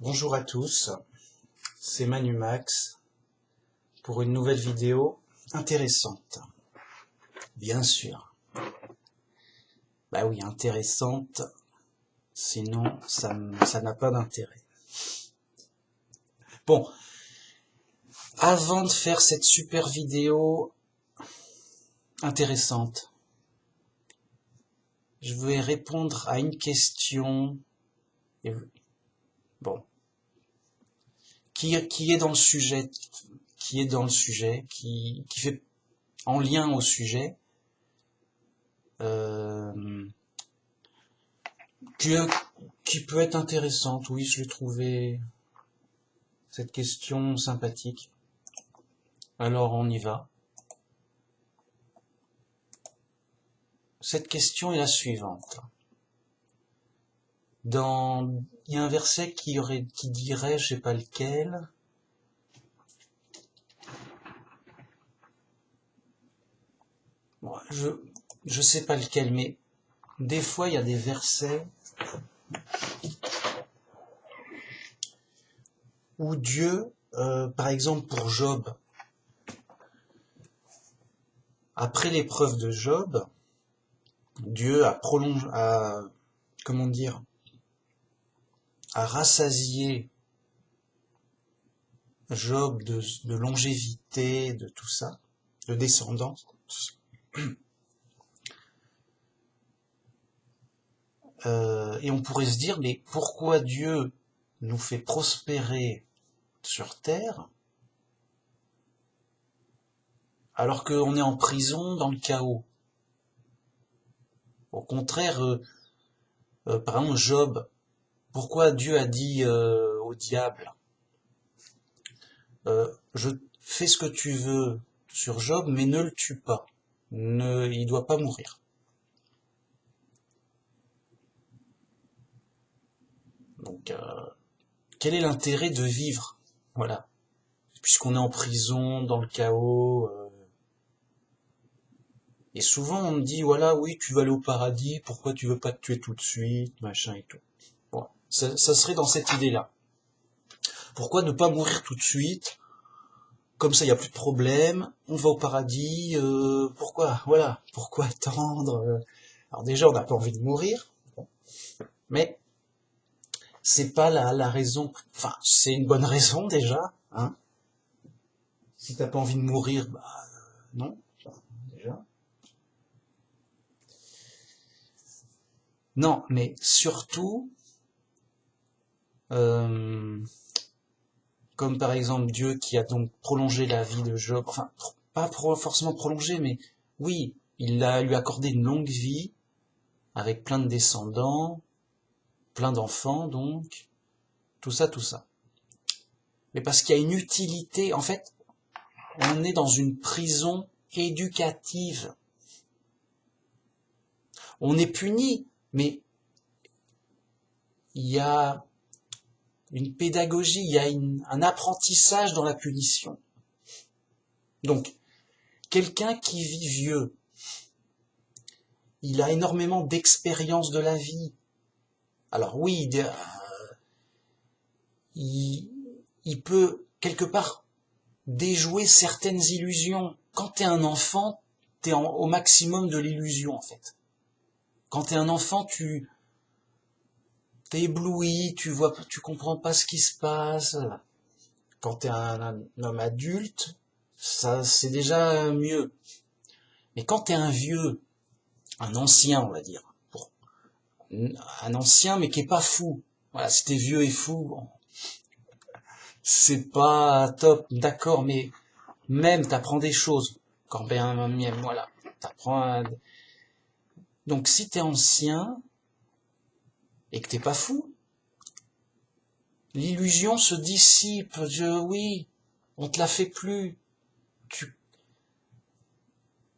Bonjour à tous, c'est Manu Max pour une nouvelle vidéo intéressante. Bien sûr. Bah oui, intéressante, sinon ça n'a pas d'intérêt. Bon, avant de faire cette super vidéo intéressante, je vais répondre à une question qui est dans le sujet, qui fait en lien au sujet, qui peut être intéressante. Oui, je l'ai trouvé cette question sympathique. Alors on y va. Cette question est la suivante. Il y a un verset qui dirait, je sais pas lequel. Bon, je sais pas lequel, mais des fois il y a des versets où Dieu, par exemple pour Job, après l'épreuve de Job, Dieu a rassasié Job de longévité, de tout ça, de descendance. Et on pourrait se dire, mais pourquoi Dieu nous fait prospérer sur terre alors qu'on est en prison dans le chaos? Au contraire, par exemple Job, pourquoi Dieu a dit au diable, je fais ce que tu veux sur Job, mais ne le tue pas, il doit pas mourir. Donc, quel est l'intérêt de vivre? Voilà, puisqu'on est en prison, dans le chaos. Et souvent on me dit, voilà, oui, tu vas aller au paradis, pourquoi tu veux pas te tuer tout de suite, machin et tout. Bon, ça serait dans cette idée-là. Pourquoi ne pas mourir tout de suite? Comme ça, il n'y a plus de problème, on va au paradis, pourquoi attendre? Alors déjà, on n'a pas envie de mourir, mais c'est pas la raison, enfin, c'est une bonne raison déjà, hein. Si t'as pas envie de mourir, bah, non, déjà. Non, mais surtout, comme par exemple Dieu qui a donc prolongé la vie de Job, enfin, pas forcément prolongé, mais oui, il a lui accordé une longue vie, avec plein de descendants, plein d'enfants donc, tout ça. Mais parce qu'il y a une utilité, en fait, on est dans une prison éducative. On est puni, mais il y a une pédagogie, il y a un apprentissage dans la punition. Donc, quelqu'un qui vit vieux, il a énormément d'expérience de la vie. Alors oui, il peut quelque part déjouer certaines illusions. Quand t'es un enfant, t'es au maximum de l'illusion en fait. Quand t'es un enfant, t'es ébloui, tu comprends pas ce qui se passe. Quand t'es un homme adulte, ça c'est déjà mieux. Mais quand t'es un vieux, un ancien on va dire, un ancien mais qui est pas fou. Voilà, si t'es vieux et fou, bon, c'est pas top, d'accord, mais même t'apprends des choses. Quand même, voilà, t'apprends. Donc si t'es ancien et que t'es pas fou, l'illusion se dissipe. Oui, on te la fait plus.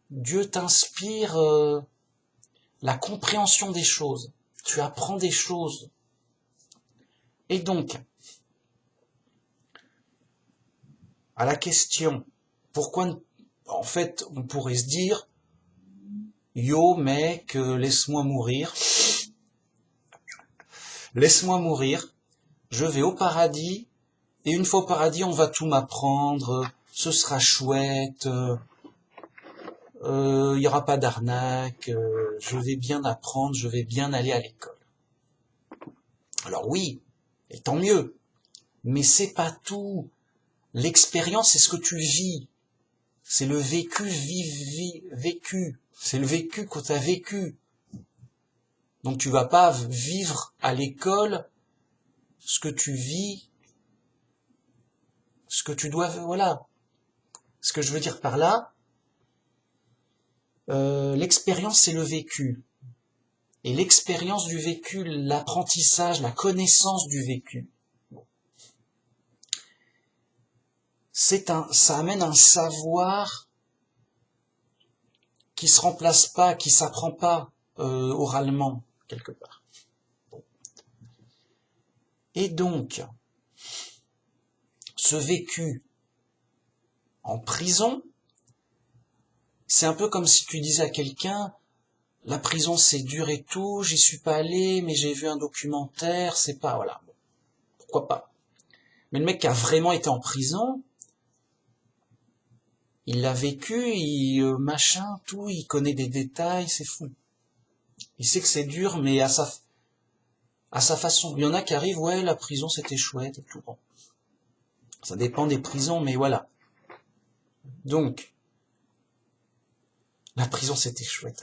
Dieu t'inspire la compréhension des choses. Tu apprends des choses. Et donc, à la question, pourquoi, en fait, on pourrait se dire, yo mec, laisse-moi mourir. Laisse-moi mourir. je vais au paradis, et une fois au paradis, on va tout m'apprendre, ce sera chouette, il y aura pas d'arnaque, je vais bien apprendre, je vais bien aller à l'école. Alors oui, et tant mieux, mais c'est pas tout. L'expérience, c'est ce que tu vis. C'est le vécu, vécu. C'est le vécu que tu as vécu. Donc tu vas pas vivre à l'école ce que tu vis, ce que tu dois, voilà. Ce que je veux dire par là, l'expérience c'est le vécu. Et l'expérience du vécu, l'apprentissage, la connaissance du vécu, ça amène un savoir qui se remplace pas, qui s'apprend pas oralement quelque part. Et donc, ce vécu en prison, c'est un peu comme si tu disais à quelqu'un, la prison c'est dur et tout, j'y suis pas allé, mais j'ai vu un documentaire, c'est pas, voilà, bon, pourquoi pas. Mais le mec qui a vraiment été en prison, il l'a vécu, machin, tout, il connaît des détails, c'est fou. Il sait que c'est dur, mais à sa façon. Il y en a qui arrivent, ouais, la prison c'était chouette et tout. Bon. Ça dépend des prisons, mais voilà. Donc, la prison c'était chouette.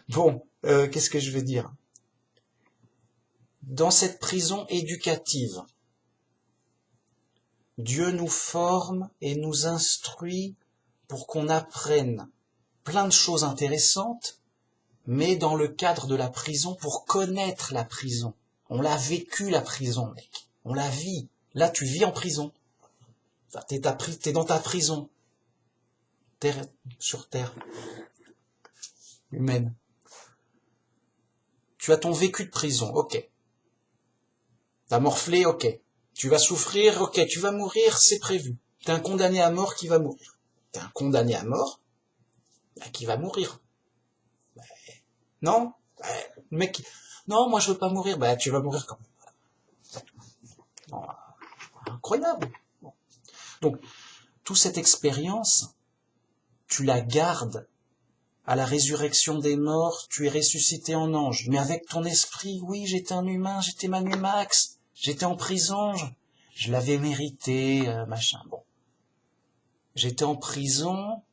Bon, qu'est-ce que je veux dire? Dans cette prison éducative, Dieu nous forme et nous instruit pour qu'on apprenne plein de choses intéressantes, mais dans le cadre de la prison, pour connaître la prison. On l'a vécu, la prison, mec. On la vit. Là, tu vis en prison. Enfin, t'es dans ta prison. Terre, sur terre. Humaine. Tu as ton vécu de prison, ok. T'as morflé, ok. Tu vas souffrir, ok. Tu vas mourir, c'est prévu. T'es un condamné à mort qui va mourir. T'es un condamné à mort qui va mourir. Non, le mec, non, moi je veux pas mourir. Bah, tu vas mourir quand même. Bon, incroyable. Bon. Donc, toute cette expérience, tu la gardes à la résurrection des morts, tu es ressuscité en ange. Mais avec ton esprit, oui, j'étais un humain, j'étais Manu Max, j'étais en prison, je l'avais mérité, machin. Bon, j'étais en prison.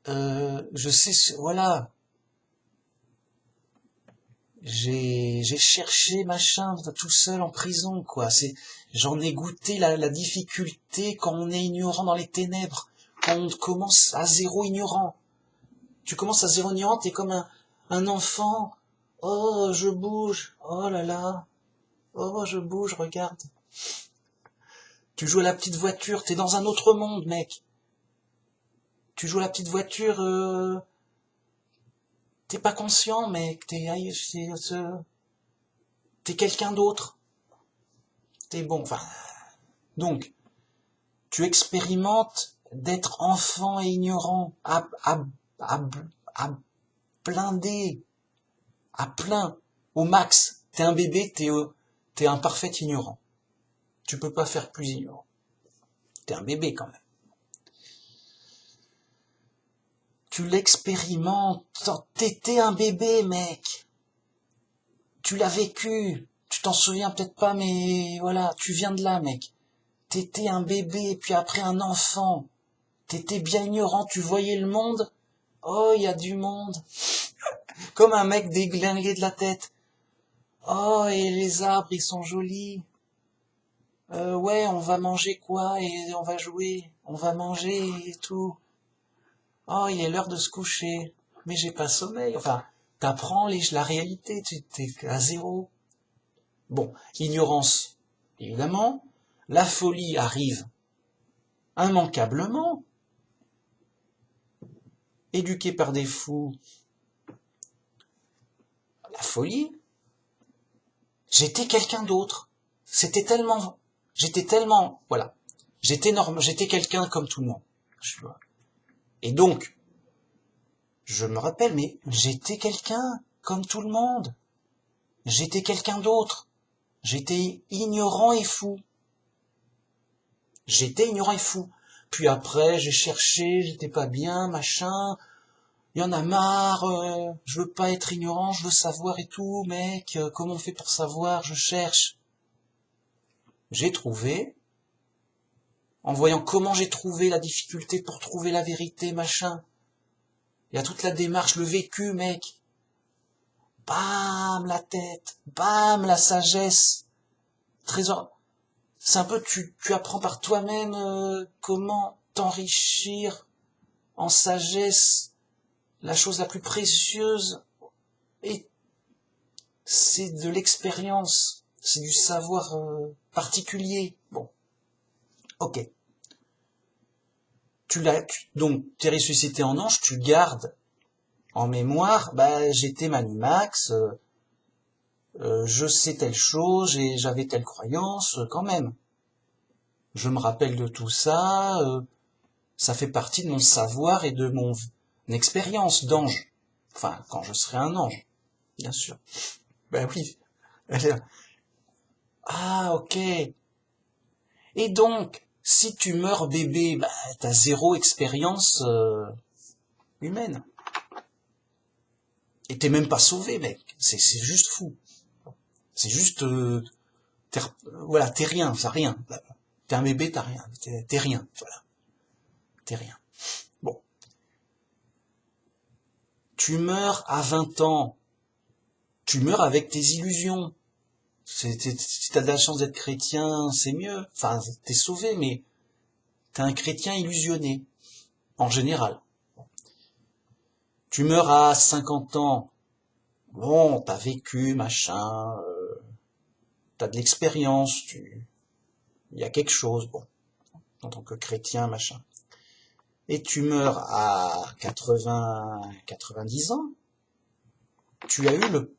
Je sais, voilà. J'ai cherché machin tout seul en prison, quoi. J'en ai goûté la difficulté quand on est ignorant dans les ténèbres, quand on commence à zéro ignorant. Tu commences à zéro ignorant, t'es comme un enfant. Oh, je bouge. Oh là là. Oh, je bouge, regarde. Tu joues à la petite voiture, t'es dans un autre monde, mec. Tu joues à la petite voiture, t'es pas conscient, mec. T'es quelqu'un d'autre. T'es bon, enfin. Donc, tu expérimentes d'être enfant et ignorant, à blinder, à plein, au max. T'es un bébé, t'es un parfait ignorant. Tu peux pas faire plus ignorant. T'es un bébé quand même. Tu l'expérimentes, t'étais un bébé, mec. Tu l'as vécu. Tu t'en souviens peut-être pas, mais voilà, tu viens de là, mec. T'étais un bébé, puis après un enfant. T'étais bien ignorant, tu voyais le monde. Oh, il y a du monde. Comme un mec déglingué de la tête. Oh, et les arbres, ils sont jolis. Ouais, on va manger quoi et on va jouer. On va manger et tout. Oh, il est l'heure de se coucher. Mais j'ai pas sommeil. Enfin, t'apprends la réalité, t'es à zéro. Bon, ignorance, évidemment. La folie arrive immanquablement. Éduqué par des fous. La folie. J'étais quelqu'un d'autre. Voilà. J'étais quelqu'un comme tout le monde. Et donc, je me rappelle, mais j'étais quelqu'un comme tout le monde. J'étais quelqu'un d'autre. J'étais ignorant et fou. J'étais ignorant et fou. Puis après, j'ai cherché, j'étais pas bien, machin. Il y en a marre, je veux pas être ignorant, je veux savoir et tout, mec, comment on fait pour savoir, je cherche. J'ai trouvé, en voyant comment j'ai trouvé la difficulté pour trouver la vérité, machin. Il y a toute la démarche, le vécu, mec. Bam, la tête, bam, la sagesse. Trésor. C'est un peu, tu apprends par toi-même comment t'enrichir en sagesse. La chose la plus précieuse, et c'est de l'expérience, c'est du savoir particulier. Bon, ok. Donc, t'es ressuscité en ange, tu gardes en mémoire, j'étais Manimax, je sais telle chose, j'avais telle croyance, quand même. Je me rappelle de tout ça, ça fait partie de mon savoir et de mon expérience d'ange. Enfin, quand je serai un ange, bien sûr. Ben oui. Ah, ok. Et donc, si tu meurs bébé, t'as zéro expérience humaine. Et t'es même pas sauvé, mec. C'est juste fou. C'est juste... voilà, t'es rien, t'as rien. T'es un bébé, t'as rien. T'es rien, voilà. T'es rien. Bon. Tu meurs à 20 ans. Tu meurs avec tes illusions. Si t'as de la chance d'être chrétien, c'est mieux. Enfin, t'es sauvé, mais t'es un chrétien illusionné, en général. Tu meurs à 50 ans. Bon, t'as vécu, machin, t'as de l'expérience, il y a quelque chose, bon, en tant que chrétien, machin. Et tu meurs à 90 ans. Tu as eu le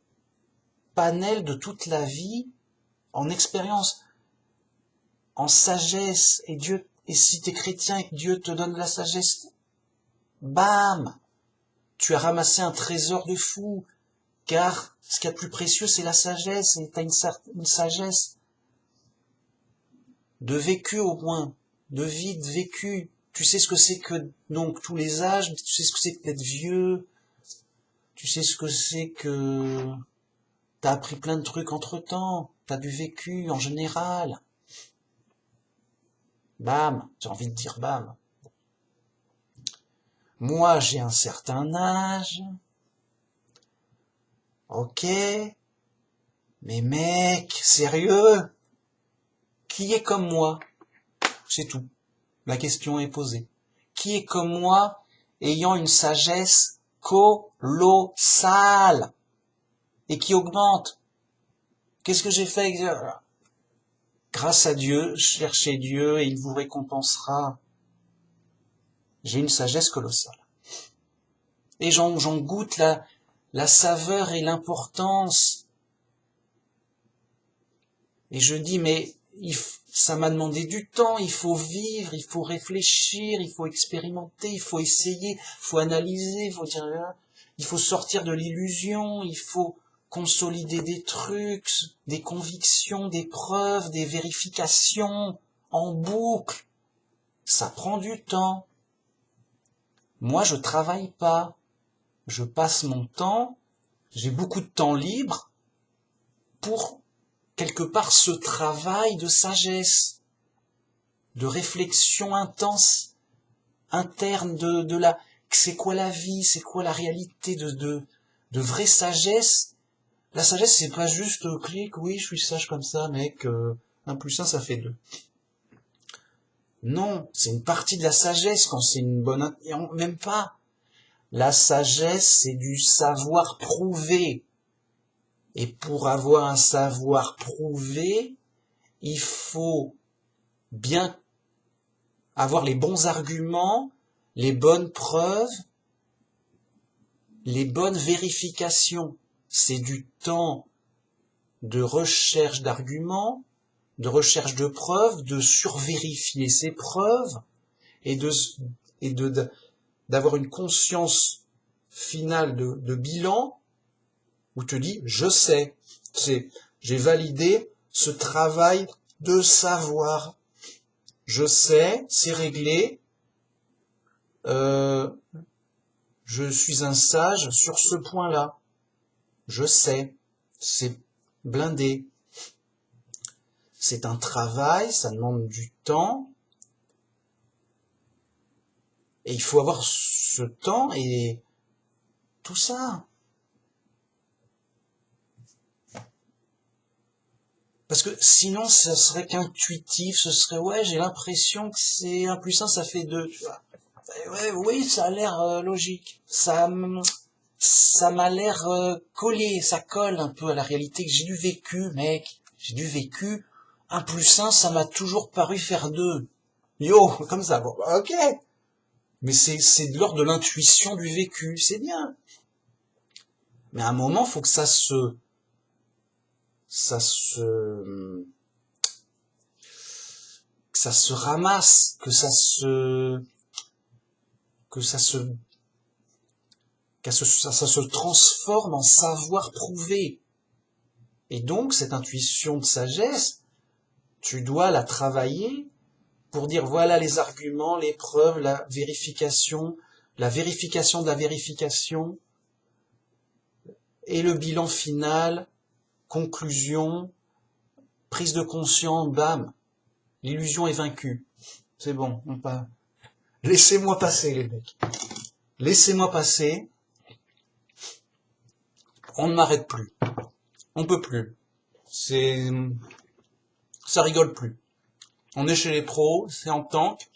panel de toute la vie en expérience, en sagesse, et si t'es chrétien et que Dieu te donne la sagesse, bam, tu as ramassé un trésor de fou, car ce qu'il y a de plus précieux, c'est la sagesse, et t'as une sagesse de vécu au moins, de vie, de vécu. Tu sais ce que c'est que, donc, tous les âges, tu sais ce que c'est que d'être vieux, tu sais ce que c'est que t'as appris plein de trucs entre-temps, t'as du vécu en général. Bam, j'ai envie de dire bam. Moi, j'ai un certain âge. Ok. Mais mec, sérieux? Qui est comme moi? C'est tout. La question est posée. Qui est comme moi, ayant une sagesse colossale et qui augmente? Qu'est-ce que j'ai fait? Grâce à Dieu, cherchez Dieu et il vous récompensera. J'ai une sagesse colossale. Et j'en goûte la saveur et l'importance. Et je dis, mais ça m'a demandé du temps, il faut vivre, il faut réfléchir, il faut expérimenter, il faut essayer, il faut analyser, il faut sortir de l'illusion, il faut consolider des trucs, des convictions, des preuves, des vérifications en boucle. Ça prend du temps. Moi, je travaille pas. Je passe mon temps, j'ai beaucoup de temps libre pour quelque part ce travail de sagesse, de réflexion intense, interne de la, c'est quoi la vie, c'est quoi la réalité de vraie sagesse. La sagesse, c'est pas juste clic, oui, je suis sage comme ça, mec, 1 plus 1, ça fait 2. Non, c'est une partie de la sagesse quand c'est une bonne, même pas. La sagesse, c'est du savoir prouvé. Et pour avoir un savoir prouvé, il faut bien avoir les bons arguments, les bonnes preuves, les bonnes vérifications. C'est du temps de recherche d'arguments, de recherche de preuves, de survérifier ces preuves et d'avoir une conscience finale de bilan où te dit je sais. J'ai validé ce travail de savoir. Je sais, c'est réglé. Je suis un sage sur ce point-là. Je sais, c'est blindé. C'est un travail, ça demande du temps. Et il faut avoir ce temps et tout ça. Parce que sinon, ça serait qu'intuitif, ce serait, ouais, j'ai l'impression que c'est 1 plus 1, ça fait 2, tu vois. Ouais, oui, ça a l'air logique. Ça m'a l'air collé, ça colle un peu à la réalité que j'ai du vécu, mec. J'ai du vécu. 1 plus 1, ça m'a toujours paru faire 2. Yo, comme ça, bon, ok. Mais c'est de l'ordre de l'intuition du vécu, c'est bien. Mais à un moment, faut que ça se ramasse, que ça se transforme en savoir prouvé. Et donc, cette intuition de sagesse, tu dois la travailler pour dire voilà les arguments, les preuves, la vérification de la vérification, et le bilan final, conclusion, prise de conscience, bam, l'illusion est vaincue. C'est bon, on part. Laissez-moi passer, les mecs. Laissez-moi passer. On ne m'arrête plus. On peut plus. Ça rigole plus. On est chez les pros, c'est en tank.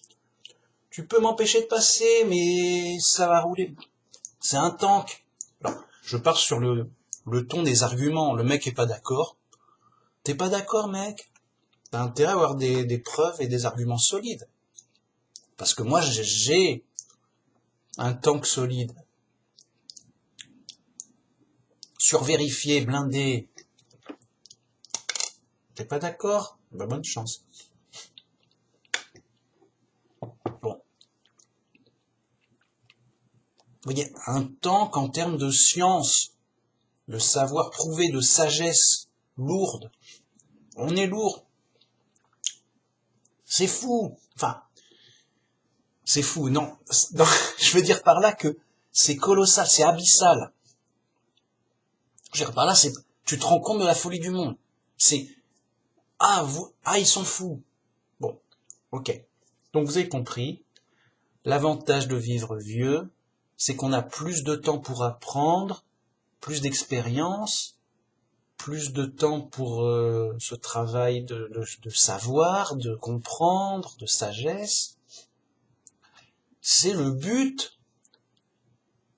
Tu peux m'empêcher de passer, mais ça va rouler. C'est un tank. Alors, je pars sur le ton des arguments. Le mec est pas d'accord. T'es pas d'accord, mec? T'as intérêt à avoir des preuves et des arguments solides. Parce que moi, j'ai un tank solide. Survérifié, blindé. T'es pas d'accord? Bah, bonne chance. Bon. Vous voyez, un tank en termes de science, de savoir prouvé, de sagesse lourde. On est lourd. C'est fou. Enfin, c'est fou, non. Je veux dire par là que c'est colossal, c'est abyssal. Je veux dire par là, tu te rends compte de la folie du monde. C'est, ils sont fous. Bon, ok. Donc vous avez compris, l'avantage de vivre vieux, c'est qu'on a plus de temps pour apprendre, plus d'expérience, plus de temps pour ce travail de savoir, de comprendre, de sagesse. C'est le but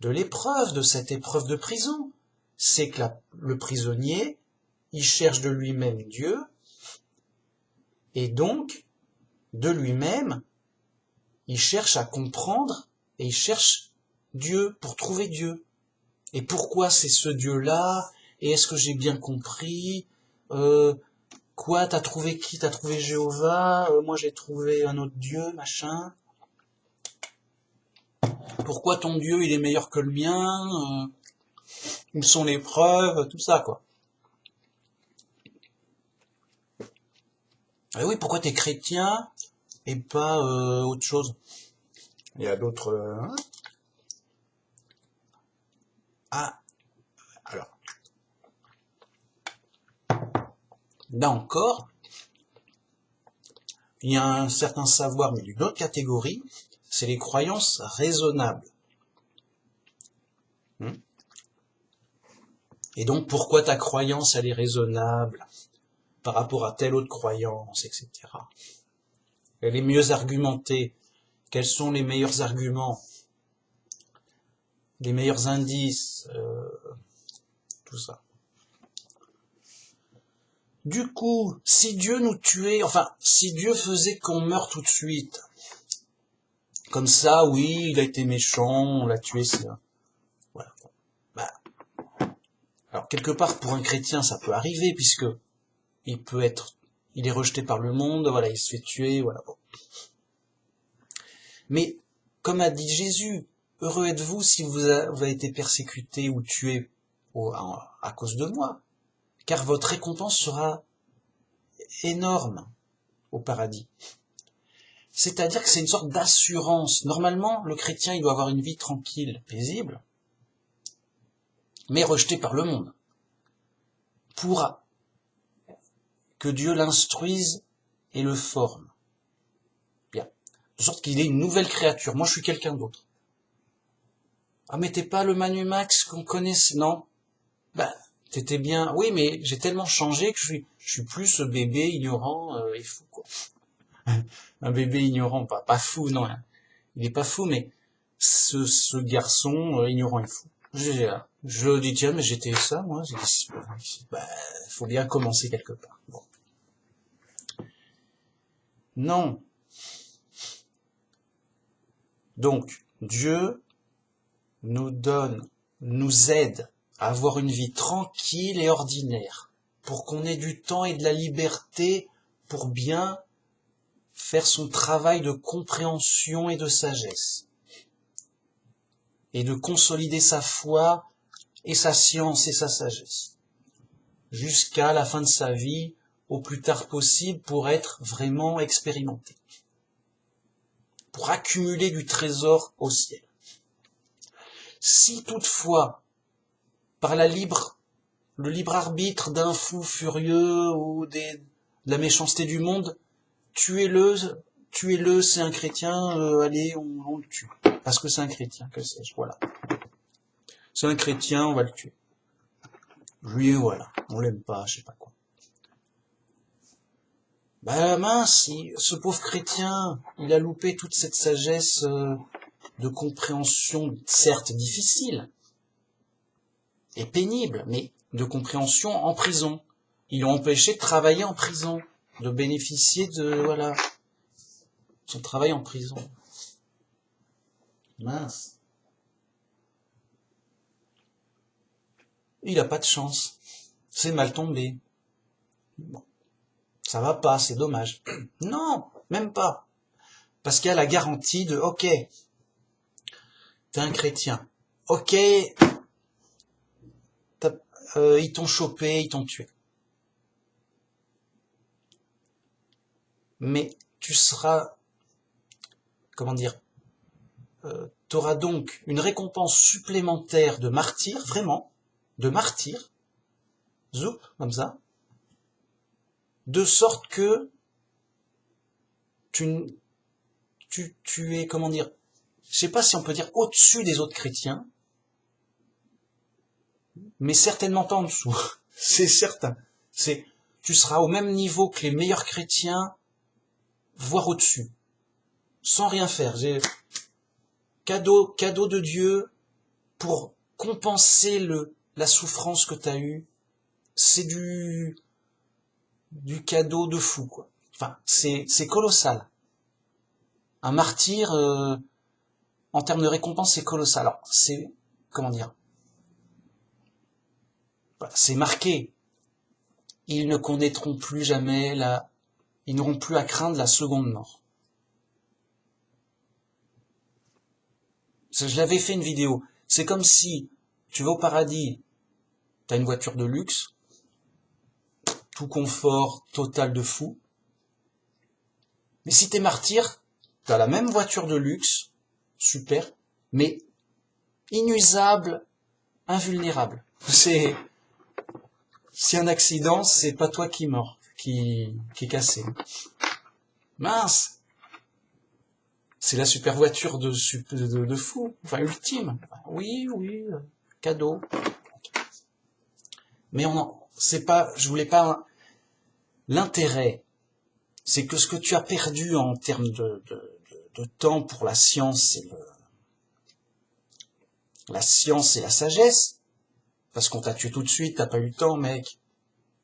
de l'épreuve, de cette épreuve de prison. C'est que le prisonnier, il cherche de lui-même Dieu, et donc, de lui-même, il cherche à comprendre, et il cherche Dieu pour trouver Dieu. Et pourquoi c'est ce Dieu-là? Et est-ce que j'ai bien compris? Quoi, t'as trouvé qui? T'as trouvé Jéhovah? Moi j'ai trouvé un autre Dieu, machin. Pourquoi ton Dieu il est meilleur que le mien? Où sont les preuves? Tout ça, quoi. Et oui, pourquoi t'es chrétien et pas autre chose? Il y a d'autres... alors... Là encore, il y a un certain savoir, mais d'une autre catégorie, c'est les croyances raisonnables. Et donc, pourquoi ta croyance, elle est raisonnable par rapport à telle autre croyance, etc. Elle est mieux argumentée. Quels sont les meilleurs arguments? Les meilleurs indices? Tout ça. Du coup, si Dieu nous tuait, si Dieu faisait qu'on meure tout de suite, comme ça, oui, il a été méchant, on l'a tué, c'est... Voilà. Alors, quelque part, pour un chrétien, ça peut arriver, puisque il est rejeté par le monde, voilà, il se fait tuer, voilà. Bon. Mais, comme a dit Jésus, heureux êtes-vous si vous avez été persécuté ou tué à cause de moi, car votre récompense sera énorme au paradis. C'est-à-dire que c'est une sorte d'assurance. Normalement, le chrétien, il doit avoir une vie tranquille, paisible, mais rejeté par le monde, pour que Dieu l'instruise et le forme. Bien. De sorte qu'il est une nouvelle créature. Moi, je suis quelqu'un d'autre. Ah, mais t'es pas le Manu Max qu'on connaisse, non? Ben, t'étais bien. Oui, mais j'ai tellement changé que je suis plus ce bébé ignorant et fou, quoi. Un bébé ignorant, pas fou, non. Hein. Il est pas fou, mais ce garçon ignorant et fou. Je dis, tiens, mais j'étais ça, moi. J'ai dit, ben, faut bien commencer quelque part. Bon. Non. Donc, Dieu nous aide à avoir une vie tranquille et ordinaire, pour qu'on ait du temps et de la liberté pour bien faire son travail de compréhension et de sagesse, et de consolider sa foi et sa science et sa sagesse, jusqu'à la fin de sa vie, au plus tard possible, pour être vraiment expérimenté, pour accumuler du trésor au ciel. Si toutefois, par le libre arbitre d'un fou furieux ou de la méchanceté du monde, tuez-le, c'est un chrétien, allez, on le tue. Parce que c'est un chrétien, que sais-je, voilà. C'est un chrétien, on va le tuer. Lui, voilà, on l'aime pas, je sais pas quoi. Ben mince, ce pauvre chrétien, il a loupé toute cette sagesse de compréhension, certes difficile et pénible, mais de compréhension en prison. Ils l'ont empêché de travailler en prison, de bénéficier de, voilà, son travail en prison. Mince. Il a pas de chance. C'est mal tombé. Bon. Ça va pas, c'est dommage. Non, même pas. Parce qu'il y a la garantie de, ok, t'es un chrétien. Ok, ils t'ont chopé, ils t'ont tué. Mais tu seras, comment dire, t'auras donc une récompense supplémentaire de martyr, vraiment, de martyr, zoup, comme ça, de sorte que tu es, comment dire, je sais pas si on peut dire au-dessus des autres chrétiens, mais certainement pas en dessous. C'est certain. Tu seras au même niveau que les meilleurs chrétiens, voire au-dessus. Sans rien faire. Cadeau de Dieu pour compenser la souffrance que tu as eue. C'est du cadeau de fou, quoi. Enfin, c'est colossal. Un martyr, en termes de récompense, c'est colossal. Alors, c'est, comment dire, c'est marqué. Ils ne connaîtront plus jamais ils n'auront plus à craindre la seconde mort. Je l'avais fait une vidéo. C'est comme si tu vas au paradis, t'as une voiture de luxe, tout confort total de fou. Mais si t'es martyr, t'as la même voiture de luxe, super, mais inusable, invulnérable. Si un accident, c'est pas toi qui mort, qui est cassé. Mince! C'est la super voiture de fou, enfin ultime. Oui, cadeau. Mais je voulais pas, l'intérêt, c'est que ce que tu as perdu en termes de temps pour la science et la sagesse, parce qu'on t'a tué tout de suite, t'as pas eu le temps, mec.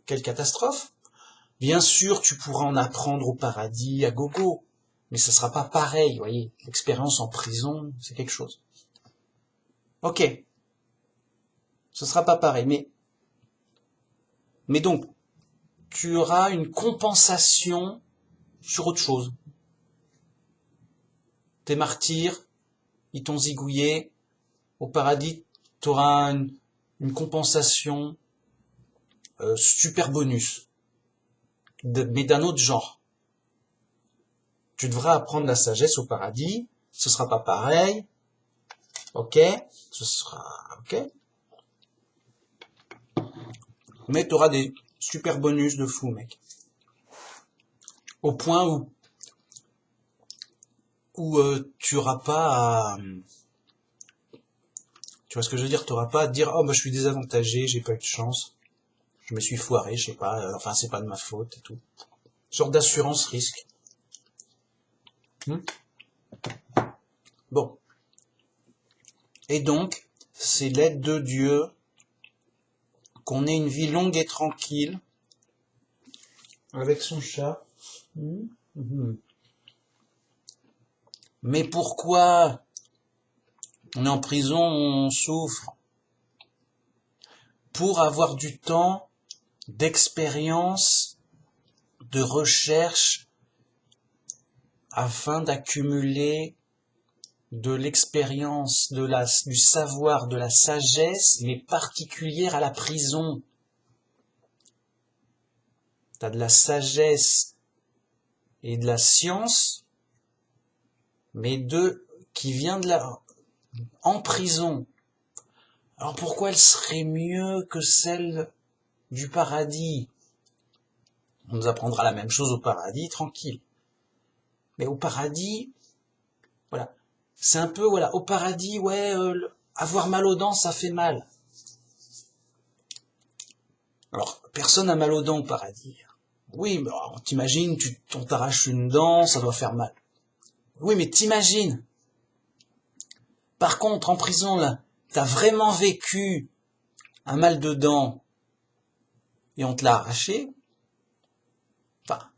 Quelle catastrophe. Bien sûr, tu pourras en apprendre au paradis, à gogo. Mais ce sera pas pareil, vous voyez. L'expérience en prison, c'est quelque chose. Ok. Ce sera pas pareil, mais donc, tu auras une compensation sur autre chose. Tes martyrs, ils t'ont zigouillé. Au paradis, tu auras une compensation super bonus, mais d'un autre genre. Tu devras apprendre la sagesse au paradis, ce sera pas pareil, ok, ce sera ok, mais tu auras des super bonus de fou, mec. Au point où tu auras pas à... Tu vois ce que je veux dire? Tu auras pas à te dire, oh, bah, je suis désavantagé, j'ai pas eu de chance, je me suis foiré, je sais pas, enfin, c'est pas de ma faute et tout. Sorte d'assurance risque. Bon. Et donc, c'est l'aide de Dieu qu'on ait une vie longue et tranquille avec son chat. Mais pourquoi on est en prison, on souffre? Pour avoir du temps d'expérience, de recherche, afin d'accumuler de l'expérience, du savoir, de la sagesse, mais particulière à la prison. T'as de la sagesse et de la science, mais qui vient en prison. Alors pourquoi elle serait mieux que celle du paradis? On nous apprendra la même chose au paradis, tranquille. Mais au paradis, voilà, c'est un peu, voilà, au paradis, ouais, avoir mal aux dents, ça fait mal. Alors, personne n'a mal aux dents au paradis. Oui, mais t'imagines, on t'arrache une dent, ça doit faire mal. Oui, mais t'imagines. Par contre, en prison, là, t'as vraiment vécu un mal de dents et on te l'a arraché. Enfin,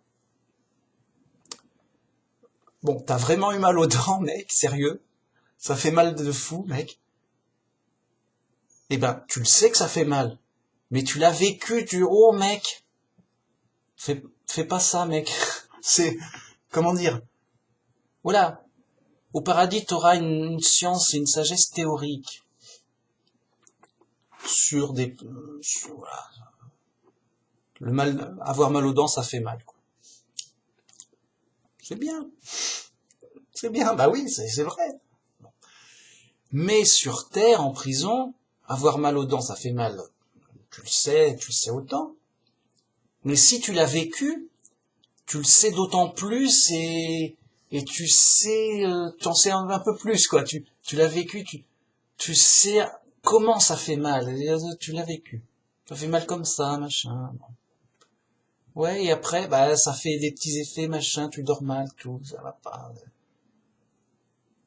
bon, t'as vraiment eu mal aux dents, mec, sérieux. Ça fait mal de fou, mec. Eh ben, tu le sais que ça fait mal. Mais tu l'as vécu, oh, mec. Fais pas ça, mec. C'est, comment dire. Voilà. Au paradis, t'auras une science et une sagesse théorique. Voilà. Avoir mal aux dents, ça fait mal, quoi. C'est bien. C'est bien. Bah oui, c'est vrai. Mais sur Terre, en prison, avoir mal aux dents, ça fait mal. Tu le sais autant. Mais si tu l'as vécu, tu le sais d'autant plus et tu en sais un peu plus, quoi. Tu l'as vécu, tu sais comment ça fait mal. Tu l'as vécu. Ça fait mal comme ça, machin. Ouais, et après, bah, ça fait des petits effets, machin, tu dors mal, tout, ça va pas.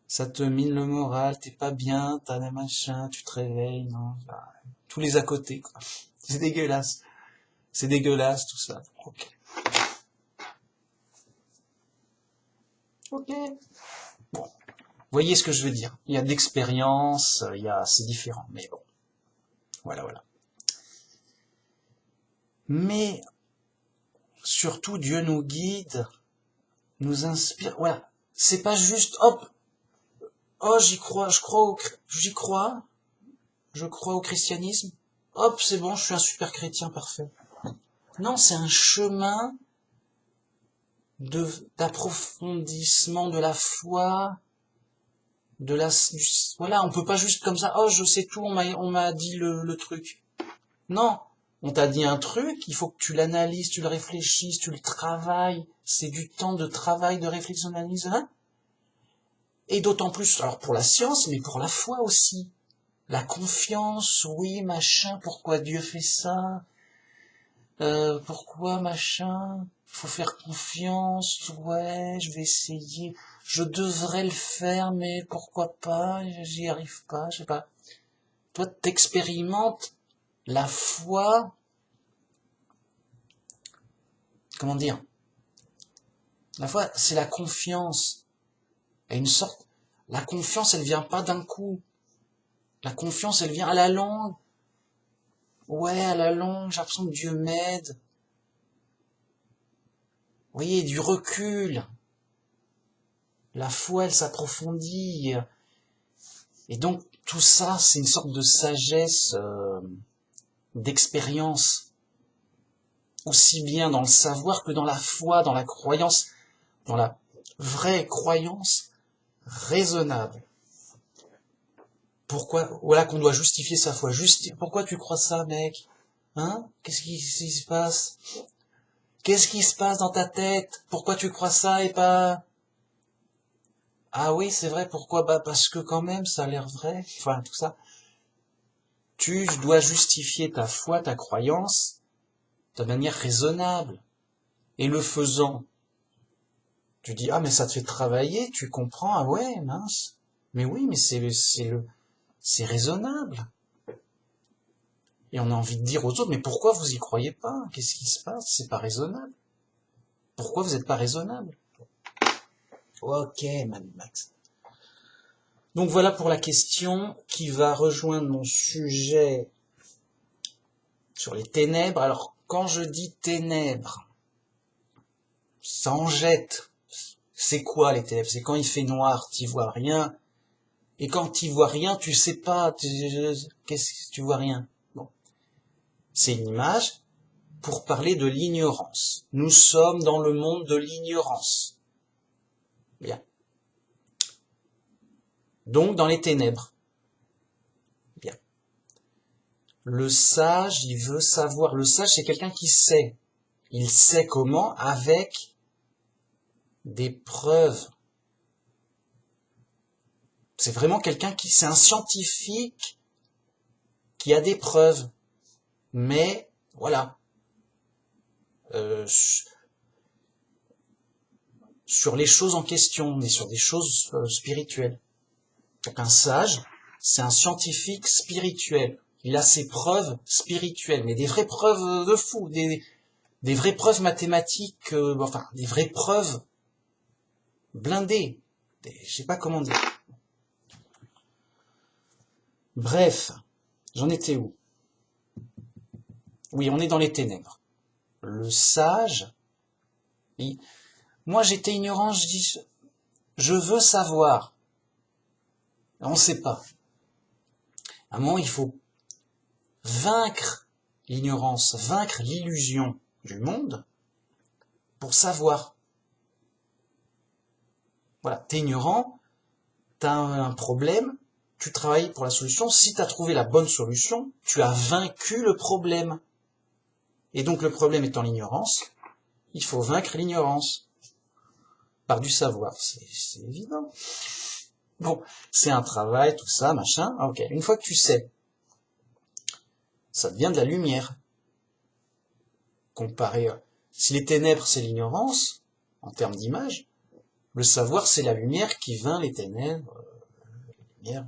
Ça te mine le moral, t'es pas bien, t'as des machins, tu te réveilles, non, bah, tous les à côté, quoi. C'est dégueulasse. C'est dégueulasse, tout ça. Ok. Ok. Bon. Voyez ce que je veux dire. Il y a de l'expérience, c'est différent, mais bon. Voilà, voilà. Mais, surtout, Dieu nous guide, nous inspire, voilà. C'est pas juste, hop, oh, je crois au christianisme, hop, c'est bon, je suis un super chrétien parfait. Non, c'est un chemin d'approfondissement de la foi, voilà, on peut pas juste comme ça, oh, je sais tout, on m'a dit le truc. Non, on t'a dit un truc, il faut que tu l'analyses, tu le réfléchisses, tu le travailles, c'est du temps de travail, de réflexion, d'analyse, hein. Et d'autant plus, alors pour la science, mais pour la foi aussi. La confiance, oui, machin, pourquoi Dieu fait ça? Pourquoi machin? Faut faire confiance, ouais, je vais essayer. Je devrais le faire, mais pourquoi pas? J'y arrive pas, je sais pas. Toi, t'expérimentes la foi, comment dire? La foi, c'est la confiance. Et la confiance, elle vient pas d'un coup. La confiance, elle vient à la longue. Ouais, à la longue, j'ai l'impression que Dieu m'aide. Vous voyez, du recul. La foi, elle s'approfondit. Et donc, tout ça, c'est une sorte de sagesse, d'expérience, aussi bien dans le savoir que dans la foi, dans la croyance, dans la vraie croyance raisonnable. Pourquoi, voilà qu'on doit justifier sa foi. Pourquoi tu crois ça, mec? Hein? Qu'est-ce qui se passe? Qu'est-ce qui se passe dans ta tête? Pourquoi tu crois ça et pas... Ah oui, c'est vrai, pourquoi? Bah, parce que quand même, ça a l'air vrai. Enfin, tout ça. Tu dois justifier ta foi, ta croyance, de manière raisonnable. Et le faisant, tu dis, ah, mais ça te fait travailler, tu comprends, ah ouais, mince. Mais oui, mais c'est raisonnable. Et on a envie de dire aux autres, mais pourquoi vous y croyez pas? Qu'est-ce qui se passe? C'est pas raisonnable. Pourquoi vous n'êtes pas raisonnable? Ok, Manu Max. Donc voilà pour la question qui va rejoindre mon sujet sur les ténèbres. Alors, quand je dis ténèbres, ça en jette. C'est quoi les ténèbres? C'est quand il fait noir, tu vois rien. Et quand tu vois rien, tu sais pas, qu'est-ce que tu vois rien? Bon. C'est une image pour parler de l'ignorance. Nous sommes dans le monde de l'ignorance. Bien. Donc, dans les ténèbres. Bien. Le sage, il veut savoir. Le sage, c'est quelqu'un qui sait. Il sait comment avec des preuves. C'est vraiment quelqu'un c'est un scientifique qui a des preuves. Mais, voilà. Sur les choses en question, mais sur des choses spirituelles. Donc un sage, c'est un scientifique spirituel. Il a ses preuves spirituelles, mais des vraies preuves de fou, des vraies preuves mathématiques, enfin, des vraies preuves blindées. Je sais pas comment dire. Bref, j'en étais où? Oui, on est dans les ténèbres. Le sage, moi j'étais ignorant, je dis, je veux savoir. On ne sait pas. À un moment, il faut vaincre l'ignorance, vaincre l'illusion du monde pour savoir. Voilà, t'es ignorant, t'as un problème, tu travailles pour la solution. Si t'as trouvé la bonne solution, tu as vaincu le problème. Et donc le problème étant l'ignorance, il faut vaincre l'ignorance par du savoir. C'est évident. Bon, c'est un travail, tout ça, machin. Ok, une fois que tu sais, ça devient de la lumière. Comparé, si les ténèbres c'est l'ignorance, en termes d'image, le savoir c'est la lumière qui vainc les ténèbres, la lumière,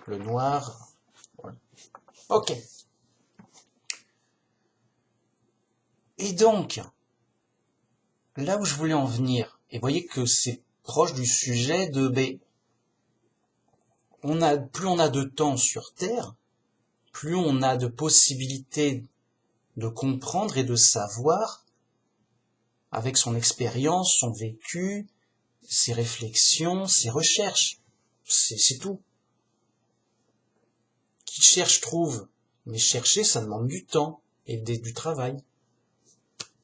le noir. Voilà. Ok. Et donc, là où je voulais en venir, et voyez que c'est proche du sujet de plus on a de temps sur Terre, plus on a de possibilités de comprendre et de savoir avec son expérience, son vécu, ses réflexions, ses recherches. C'est tout. Qui cherche trouve. Mais chercher, ça demande du temps et du travail.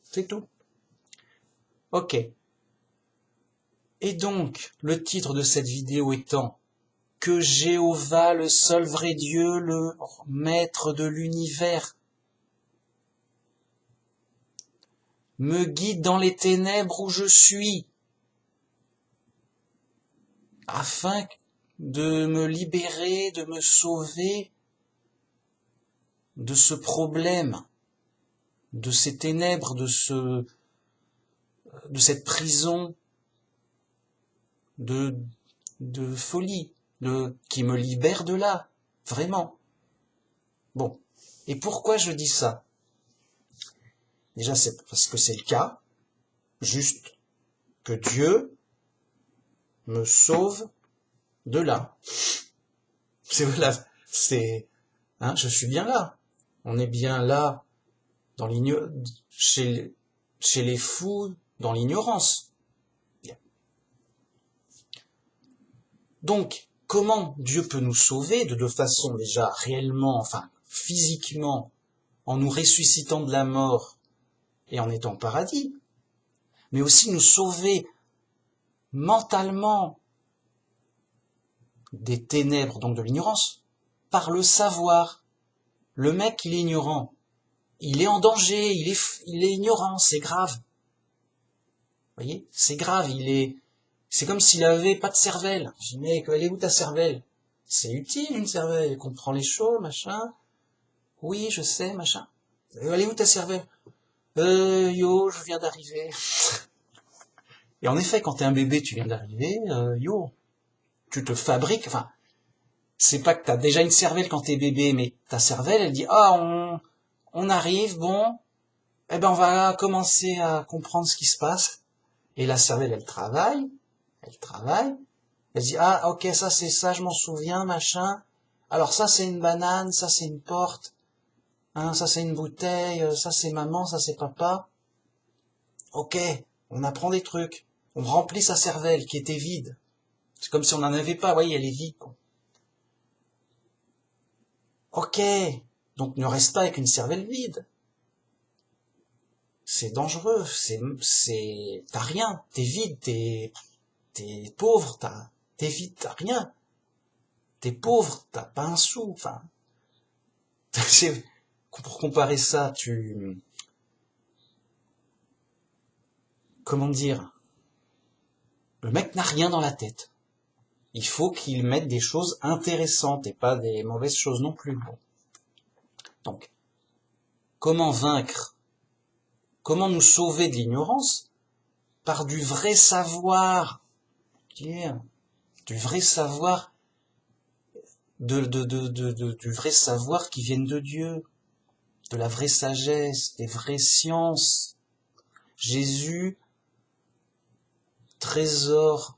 C'est tout. Ok. Et donc, le titre de cette vidéo étant que Jéhovah, le seul vrai Dieu, le maître de l'univers, me guide dans les ténèbres où je suis, afin de me libérer, de me sauver de ce problème, de ces ténèbres, de cette prison de folie, qui me libère de là, vraiment. Bon. Et pourquoi je dis ça? Déjà, c'est parce que c'est le cas, juste que Dieu me sauve de là. Je suis bien là. On est bien là, dans chez les fous, dans l'ignorance. Donc, comment Dieu peut nous sauver de deux façons déjà réellement, enfin physiquement, en nous ressuscitant de la mort et en étant au paradis, mais aussi nous sauver mentalement des ténèbres, donc de l'ignorance, par le savoir. Le mec, il est ignorant. Il est en danger, il est ignorant, c'est grave. Vous voyez, c'est grave, c'est comme s'il avait pas de cervelle. Je dis, mec, elle est où ta cervelle? C'est utile, une cervelle, elle comprend les choses, machin. Oui, je sais, machin. Elle est où ta cervelle? Yo, je viens d'arriver. Et en effet, quand t'es un bébé, tu viens d'arriver, yo, tu te fabriques, enfin, c'est pas que t'as déjà une cervelle quand t'es bébé, mais ta cervelle, elle dit, on arrive, bon, eh ben, on va commencer à comprendre ce qui se passe. Et la cervelle, elle travaille, elle dit, ah, ok, ça c'est ça, je m'en souviens, machin. Alors ça c'est une banane, ça c'est une porte, hein, ça c'est une bouteille, ça c'est maman, ça c'est papa. Ok, on apprend des trucs. On remplit sa cervelle qui était vide. C'est comme si on n'en avait pas, vous voyez, elle est vide. Quoi. Ok, donc ne reste pas avec une cervelle vide. C'est dangereux, t'as rien, t'es vide, t'es pauvre, t'es vide, t'as rien. T'es pauvre, t'as pas un sou, enfin. Pour comparer ça, comment dire? Le mec n'a rien dans la tête. Il faut qu'il mette des choses intéressantes et pas des mauvaises choses non plus. Bon. Donc, comment vaincre? Comment nous sauver de l'ignorance? Par du vrai savoir. Du vrai savoir, du vrai savoir qui vienne de Dieu. De la vraie sagesse, des vraies sciences. Jésus, trésor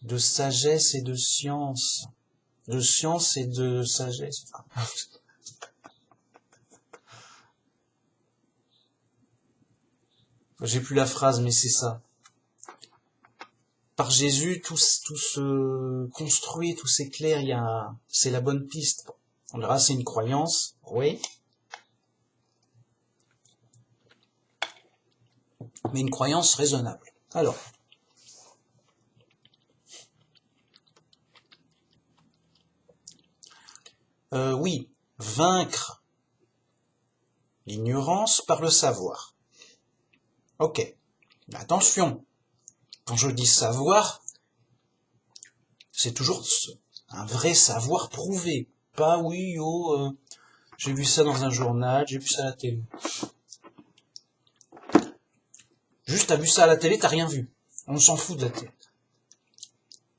de sagesse et de science. De science et de sagesse. J'ai plus la phrase, mais c'est ça. Par Jésus, tout se construit, tout s'éclaire, c'est la bonne piste. On dira, c'est une croyance, oui. Mais une croyance raisonnable. Alors. Oui, vaincre l'ignorance par le savoir. Ok, mais attention, quand je dis savoir, c'est toujours un vrai savoir prouvé. Pas oui, j'ai vu ça dans un journal, j'ai vu ça à la télé. Juste, t'as vu ça à la télé, t'as rien vu. On s'en fout de la télé.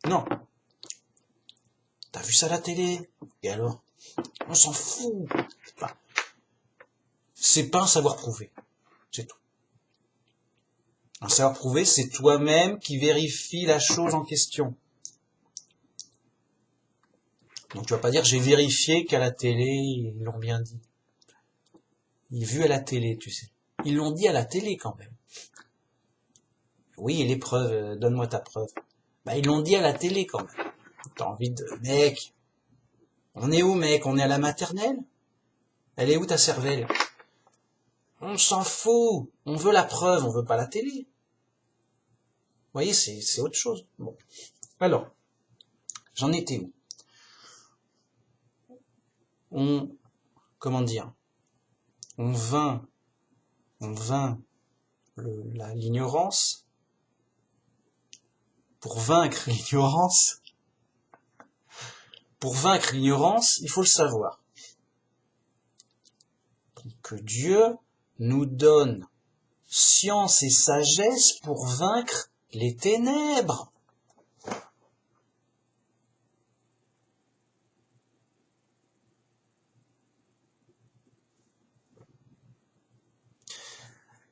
Non. T'as vu ça à la télé, et alors? On s'en fout. Enfin, c'est pas un savoir prouvé. C'est tout. Un savoir prouvé, c'est toi-même qui vérifie la chose en question. Donc tu vas pas dire j'ai vérifié qu'à la télé, ils l'ont bien dit. Ils vu à la télé, tu sais. Ils l'ont dit à la télé quand même. Oui, et les preuves, donne-moi ta preuve. Bah ils l'ont dit à la télé quand même. T'as envie de... Mec, on est où mec? On est à la maternelle? Elle est où ta cervelle? On s'en fout. On veut la preuve, on veut pas la télé. Vous voyez, c'est autre chose. Bon. Alors, j'en étais où? Comment dire? On vainc l'ignorance. Pour vaincre l'ignorance, il faut le savoir. Que Dieu nous donne science et sagesse pour vaincre les ténèbres.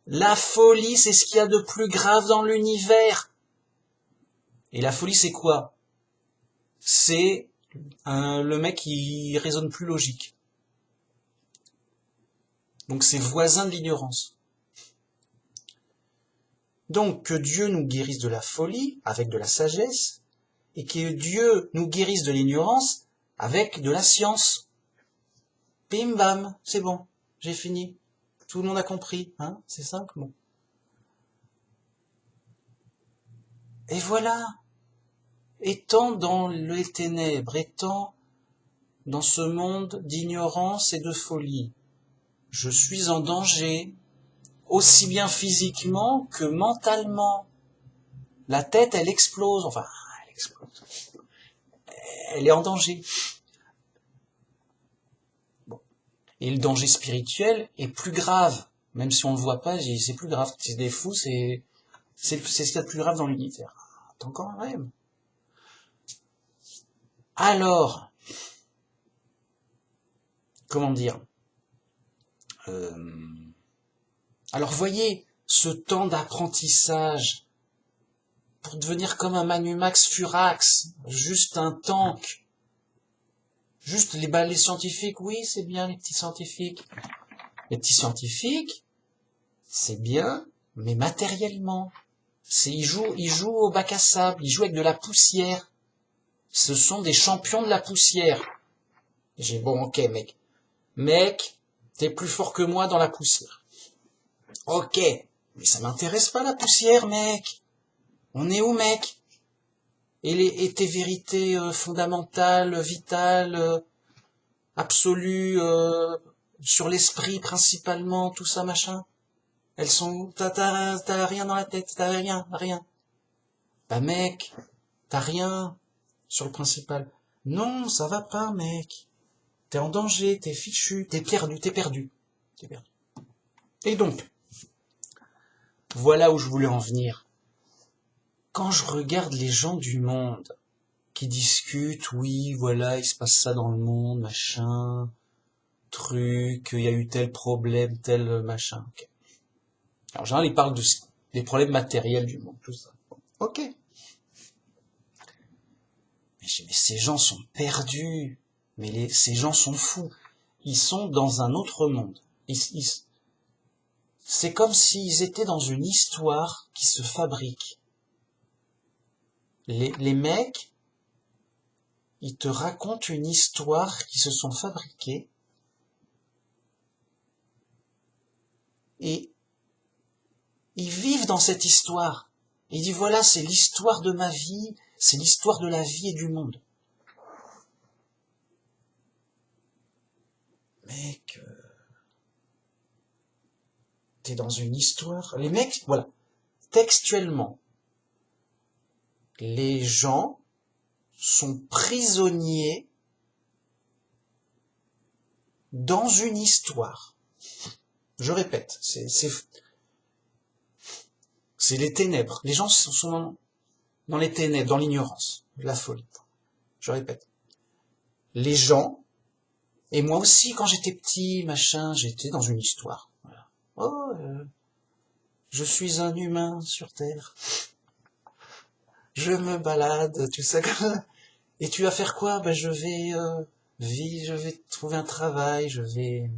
La folie, c'est ce qu'il y a de plus grave dans l'univers. Et la folie, c'est quoi? C'est le mec qui raisonne plus logique. Donc c'est voisin de l'ignorance. Donc que Dieu nous guérisse de la folie avec de la sagesse et que Dieu nous guérisse de l'ignorance avec de la science. Bim bam, c'est bon, j'ai fini. Tout le monde a compris, hein? C'est simple, bon. Et voilà, étant dans les ténèbres, étant dans ce monde d'ignorance et de folie, je suis en danger, aussi bien physiquement que mentalement. La tête, elle explose, enfin, elle explose. Elle est en danger. Bon. Et le danger spirituel est plus grave. Même si on ne le voit pas, c'est plus grave. C'est des fous, c'est ce qu'il y a de plus grave dans l'univers. Attends quand même. Alors, comment dire Alors voyez, ce temps d'apprentissage pour devenir comme un Manumax Furax, juste un tank, juste les scientifiques, oui c'est bien les petits scientifiques. Les petits scientifiques, c'est bien, mais matériellement. Ils jouent au bac à sable, ils jouent avec de la poussière. Ce sont des champions de la poussière. J'ai bon, ok mec. Mec, t'es plus fort que moi dans la poussière. Ok, mais ça m'intéresse pas la poussière, mec. On est où, mec? Et tes vérités fondamentales, vitales, absolues, sur l'esprit principalement, tout ça, machin. Elles sont où? T'as rien dans la tête, t'as rien. Bah mec, t'as rien sur le principal. Non, ça va pas, mec. T'es en danger, t'es fichu, t'es perdu. Et donc, voilà où je voulais en venir. Quand je regarde les gens du monde qui discutent, oui, voilà, il se passe ça dans le monde, machin, truc, il y a eu tel problème, tel machin. Okay. Alors, en général, ils parlent des problèmes matériels du monde, tout ça. Bon, ok. Mais ces gens sont perdus. Ces gens sont fous. Ils sont dans un autre monde. C'est comme s'ils étaient dans une histoire qui se fabrique. Les mecs, ils te racontent une histoire qui se sont fabriquées et ils vivent dans cette histoire. Ils disent voilà, c'est l'histoire de ma vie, c'est l'histoire de la vie et du monde. Mec, t'es dans une histoire. Les mecs, voilà, textuellement, les gens sont prisonniers dans une histoire. Je répète, c'est les ténèbres. Les gens sont dans les ténèbres, dans l'ignorance, la folie. Je répète. Les gens, et moi aussi quand j'étais petit, machin, j'étais dans une histoire. Voilà. Oh, je suis un humain sur Terre. Je me balade, tout ça comme ça. Et tu vas faire quoi? Ben je vais je vais trouver un travail, je vais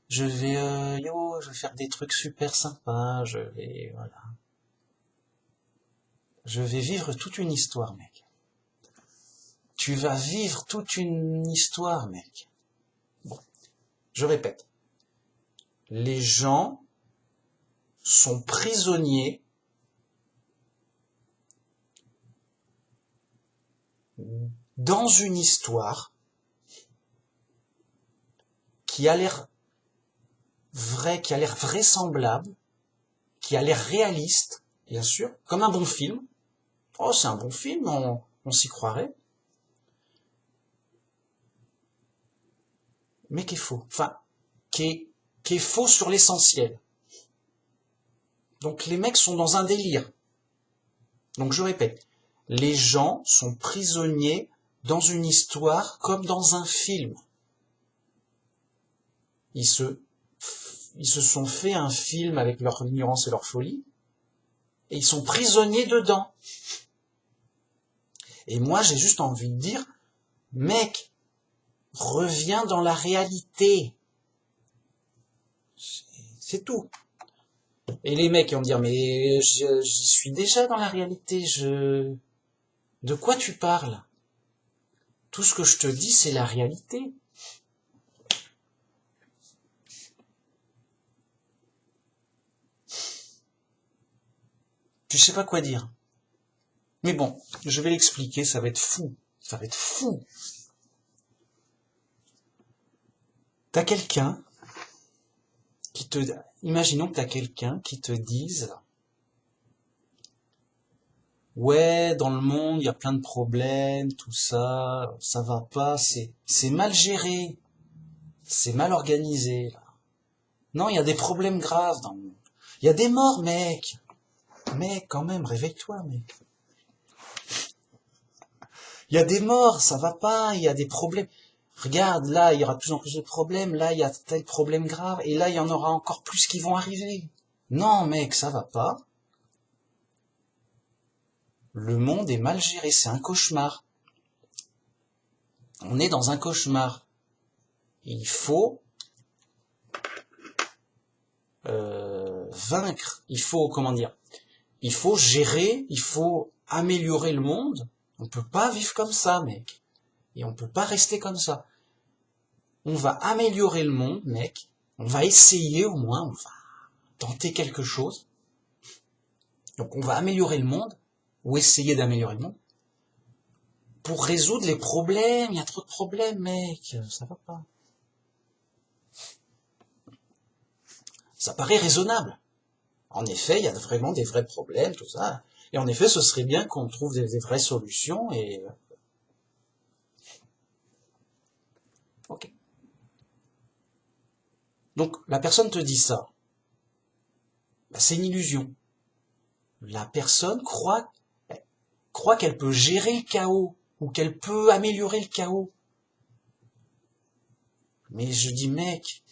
je vais faire des trucs super sympas, voilà. Je vais vivre toute une histoire, mec. Tu vas vivre toute une histoire, mec. Bon, je répète. Les gens sont prisonniers dans une histoire qui a l'air vraie, qui a l'air vraisemblable, qui a l'air réaliste, bien sûr, comme un bon film. Oh, c'est un bon film, on s'y croirait. Mais qui est faux. Enfin, qui est faux sur l'essentiel. Donc les mecs sont dans un délire. Donc je répète, les gens sont prisonniers dans une histoire comme dans un film. Ils se sont fait un film avec leur ignorance et leur folie, et ils sont prisonniers dedans. Et moi, j'ai juste envie de dire, mec, reviens dans la réalité. C'est tout. Et les mecs ils vont me dire, mais j'y suis déjà dans la réalité, De quoi tu parles? Tout ce que je te dis, c'est la réalité. Tu sais pas quoi dire. Mais bon, je vais l'expliquer, ça va être fou. Ça va être fou. T'as quelqu'un qui te... Imaginons que t'as quelqu'un qui te dise « Ouais, dans le monde, il y a plein de problèmes, tout ça, ça va pas, c'est mal géré, c'est mal organisé. Là. Non, il y a des problèmes graves dans le monde. Il y a des morts, mec. Mec, quand même, réveille-toi, mec. Il y a des morts, ça va pas, il y a des problèmes. Regarde, là, il y aura de plus en plus de problèmes, là, il y a tel problème grave, et là, il y en aura encore plus qui vont arriver. Non, mec, ça va pas. Le monde est mal géré, c'est un cauchemar. On est dans un cauchemar. Il faut vaincre, il faut, comment dire, il faut gérer, il faut améliorer le monde. On peut pas vivre comme ça, mec. Et on peut pas rester comme ça. On va améliorer le monde, mec. On va essayer au moins, on va tenter quelque chose. Donc on va améliorer le monde, ou essayer d'améliorer le monde, pour résoudre les problèmes. Il y a trop de problèmes, mec. Ça va pas. Ça paraît raisonnable. En effet, il y a vraiment des vrais problèmes, tout ça. Et en effet, ce serait bien qu'on trouve des vraies solutions et... Ok. Donc, la personne te dit ça. Ben, c'est une illusion. La personne croit qu'elle peut gérer le chaos ou qu'elle peut améliorer le chaos. Mais je dis, mec,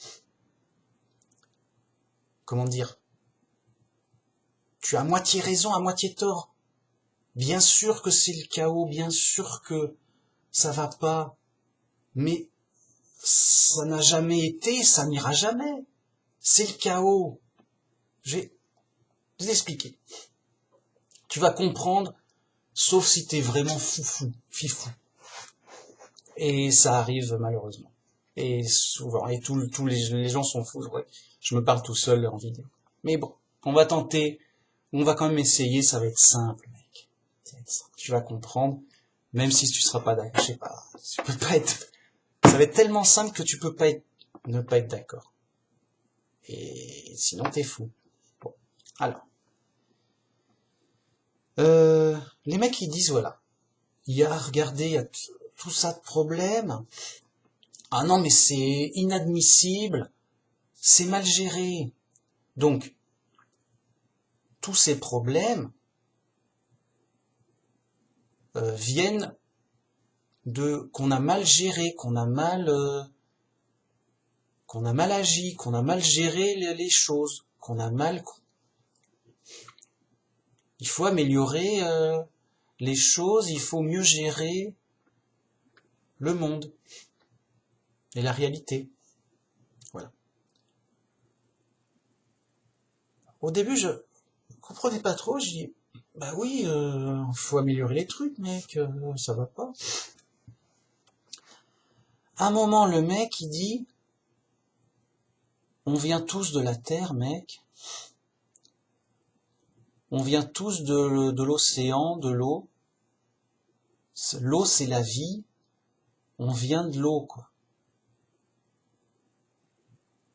comment dire, tu as à moitié raison, à moitié tort. Bien sûr que c'est le chaos, bien sûr que ça va pas, mais ça n'a jamais été, ça n'ira jamais. C'est le chaos. Je vais l'expliquer. Tu vas comprendre, sauf si t'es vraiment fifou. Et ça arrive malheureusement. Et souvent, et tous les gens sont fous, ouais. Je me parle tout seul en vidéo. Mais bon, on va tenter, on va quand même essayer, ça va être simple, mec. Tu vas comprendre, même si tu seras pas d'accord, je sais pas, tu peux pas être, ça va être tellement simple que tu peux pas ne pas être d'accord. Et sinon t'es fou. Bon, alors. Les mecs ils disent voilà, regardez, il y a tout ça de problèmes. Ah non mais c'est inadmissible, c'est mal géré. Donc, tous ces problèmes viennent de qu'on a mal géré, qu'on a mal agi, qu'on a mal géré les choses, qu'on a mal. Il faut améliorer les choses, il faut mieux gérer le monde et la réalité. Voilà. Au début, je comprenais pas trop, je dis bah oui, faut améliorer les trucs, mec, ça va pas. À un moment, le mec, il dit on vient tous de la terre, mec. On vient tous de l'océan, de l'eau. L'eau, c'est la vie. On vient de l'eau, quoi.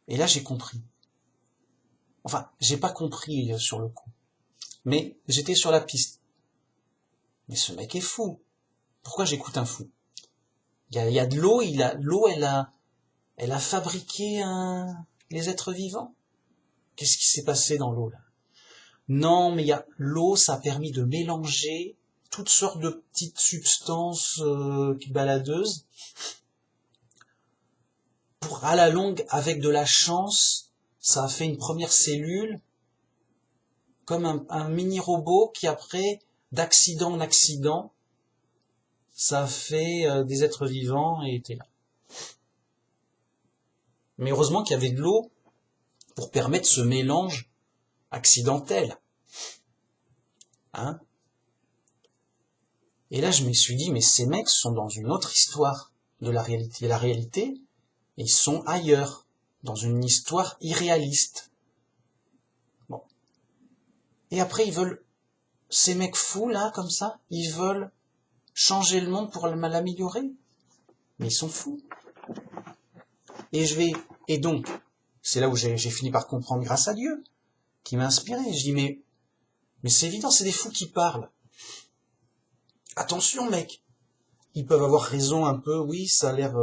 Et là, j'ai compris. Enfin, j'ai pas compris sur le coup. Mais j'étais sur la piste. Mais ce mec est fou. Pourquoi j'écoute un fou? Il y a de l'eau, l'eau, elle a fabriqué les êtres vivants. Qu'est-ce qui s'est passé dans l'eau, là? Non, mais l'eau, ça a permis de mélanger toutes sortes de petites substances baladeuses pour, à la longue, avec de la chance, ça a fait une première cellule, comme un mini-robot qui, après, d'accident en accident, ça a fait des êtres vivants et était là. Mais heureusement qu'il y avait de l'eau pour permettre ce mélange accidentel. Hein? Et là, je me suis dit, mais ces mecs sont dans une autre histoire de la réalité. La réalité, ils sont ailleurs, dans une histoire irréaliste. Bon. Et après, ces mecs fous, là, comme ça, ils veulent changer le monde pour l'améliorer. Mais ils sont fous. Et donc, c'est là où j'ai fini par comprendre grâce à Dieu, qui m'a inspiré. Je dis, mais c'est évident, c'est des fous qui parlent. Attention, mec. Ils peuvent avoir raison un peu, oui, ça a l'air,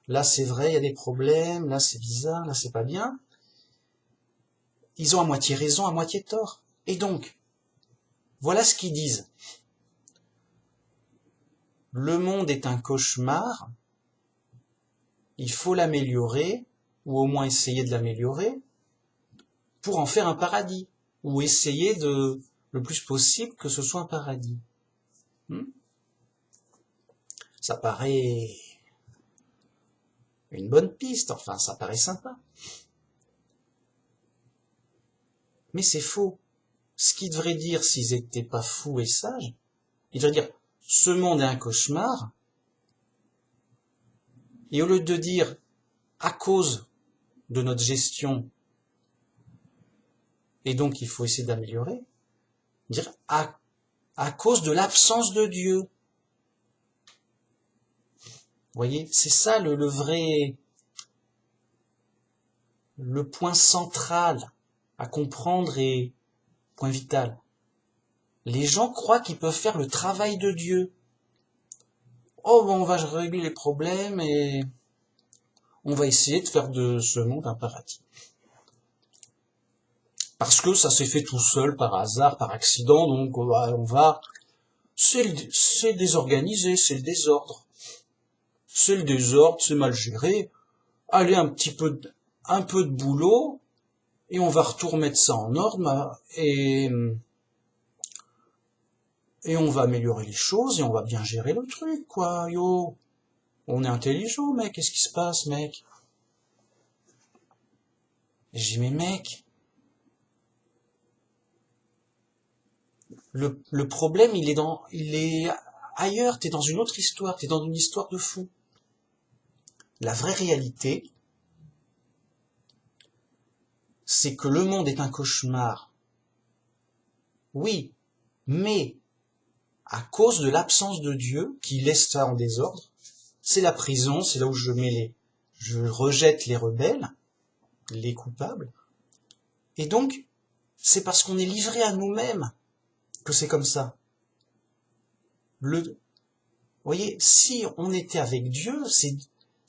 là c'est vrai, il y a des problèmes, là c'est bizarre, là c'est pas bien. Ils ont à moitié raison, à moitié tort. Et donc, voilà ce qu'ils disent. Le monde est un cauchemar, il faut l'améliorer, ou au moins essayer de l'améliorer, pour en faire un paradis, ou essayer le plus possible que ce soit un paradis. Ça paraît une bonne piste, enfin ça paraît sympa. Mais c'est faux. Ce qu'ils devraient dire s'ils étaient pas fous et sages, ils devraient dire ce monde est un cauchemar, et au lieu de dire à cause de notre gestion, et donc il faut essayer d'améliorer, dire à cause de l'absence de Dieu. Vous voyez, c'est ça le vrai, le point central à comprendre et point vital. Les gens croient qu'ils peuvent faire le travail de Dieu. Oh, bon, on va régler les problèmes et on va essayer de faire de ce monde un paradis. Parce que ça s'est fait tout seul, par hasard, par accident, donc on va... C'est désorganisé, c'est le désordre. C'est le désordre, c'est mal géré. Allez, un peu de boulot, et on va remettre ça en ordre, et on va améliorer les choses, et on va bien gérer le truc, quoi, yo. On est intelligent, mec, qu'est-ce qui se passe, mec? Et j'ai dit, mais mec, le problème, il est ailleurs, t'es dans une autre histoire, t'es dans une histoire de fou. La vraie réalité, c'est que le monde est un cauchemar. Oui, mais à cause de l'absence de Dieu, qui laisse ça en désordre, c'est la prison, c'est là où je rejette les rebelles, les coupables. Et donc, c'est parce qu'on est livré à nous-mêmes que c'est comme ça. Vous voyez, si on était avec Dieu,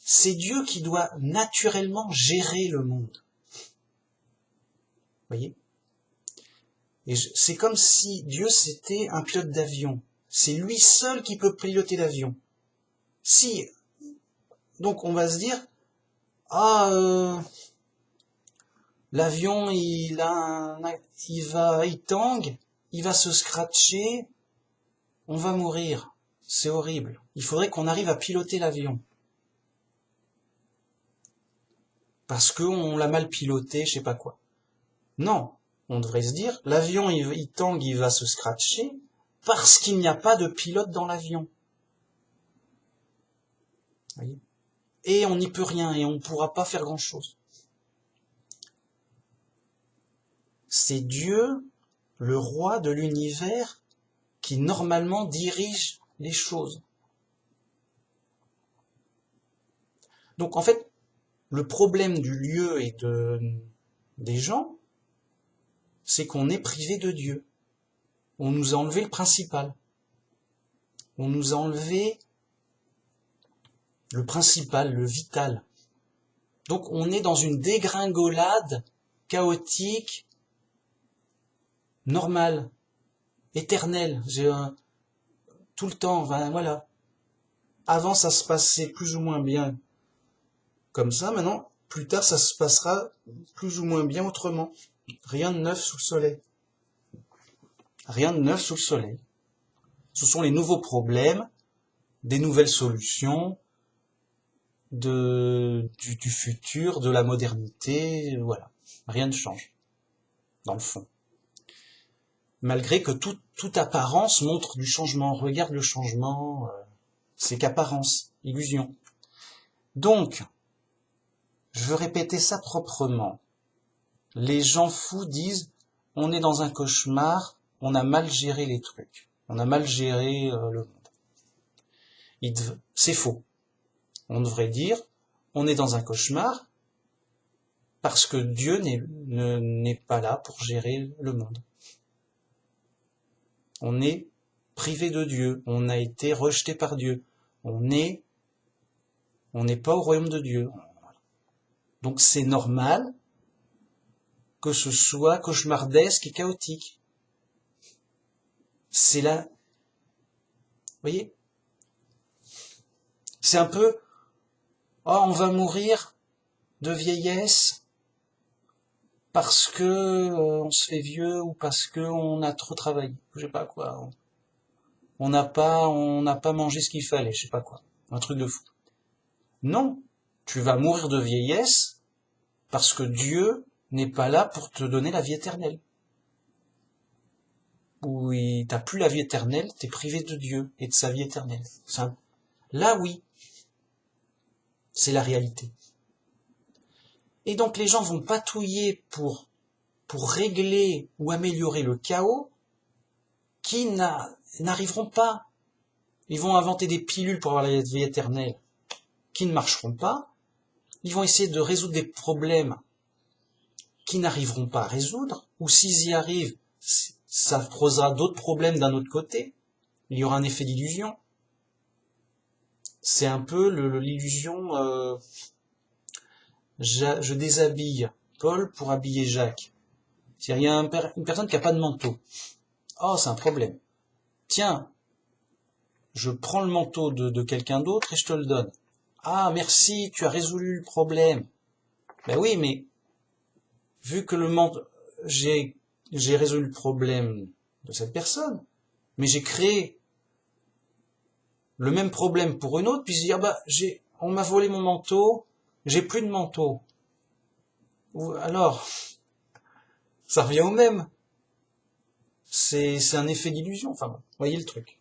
c'est Dieu qui doit naturellement gérer le monde. Vous voyez? Et c'est comme si Dieu c'était un pilote d'avion. C'est lui seul qui peut piloter l'avion. Si, donc on va se dire, l'avion il tangue, il va se scratcher, on va mourir. C'est horrible. Il faudrait qu'on arrive à piloter l'avion. Parce qu'on l'a mal piloté, je sais pas quoi. Non, on devrait se dire, l'avion il tangue, il va se scratcher, parce qu'il n'y a pas de pilote dans l'avion. Voyez ? Et on n'y peut rien, et on ne pourra pas faire grand-chose. C'est Dieu, le roi de l'univers, qui normalement dirige les choses. Donc en fait, le problème du lieu et des gens, c'est qu'on est privé de Dieu. On nous a enlevé le principal. On nous a enlevé le principal, le vital. Donc on est dans une dégringolade chaotique, normale, éternelle. Tout le temps, voilà. Avant ça se passait plus ou moins bien comme ça, maintenant, plus tard ça se passera plus ou moins bien autrement. Rien de neuf sous le soleil. Rien de neuf sous le soleil. Ce sont les nouveaux problèmes, des nouvelles solutions, du futur, de la modernité, voilà. Rien ne change, dans le fond. malgré que toute apparence montre du changement. Regarde le changement, c'est qu'apparence, illusion. Donc, je veux répéter ça proprement. Les gens fous disent, on est dans un cauchemar, on a mal géré les trucs, on a mal géré le monde. C'est faux. On devrait dire, on est dans un cauchemar parce que Dieu n'est pas là pour gérer le monde. On est privé de Dieu, on a été rejeté par Dieu, on n'est pas au royaume de Dieu. Donc c'est normal que ce soit cauchemardesque et chaotique. C'est là, vous voyez, c'est un peu, oh, on va mourir de vieillesse parce que on se fait vieux ou parce que on a trop travaillé, je sais pas quoi. On n'a pas mangé ce qu'il fallait, je sais pas quoi. Un truc de fou. Non, tu vas mourir de vieillesse parce que Dieu n'est pas là pour te donner la vie éternelle. Oui, t'as plus la vie éternelle, t'es privé de Dieu et de sa vie éternelle. Là, oui, c'est la réalité. Et donc les gens vont patouiller pour régler ou améliorer le chaos qui n'arriveront pas. Ils vont inventer des pilules pour avoir la vie éternelle qui ne marcheront pas. Ils vont essayer de résoudre des problèmes qui n'arriveront pas à résoudre, ou s'ils y arrivent, ça posera d'autres problèmes d'un autre côté. Il y aura un effet d'illusion. C'est un peu l'illusion, je déshabille Paul pour habiller Jacques. C'est-à-dire, il y a une personne qui n'a pas de manteau. Oh, c'est un problème. Tiens, je prends le manteau de quelqu'un d'autre et je te le donne. Ah, merci, tu as résolu le problème. Ben oui, mais vu que j'ai résolu le problème de cette personne, mais j'ai créé le même problème pour une autre, puis se dire, on m'a volé mon manteau, j'ai plus de manteau. Alors, ça revient au même. C'est un effet d'illusion. Enfin, vous voyez le truc.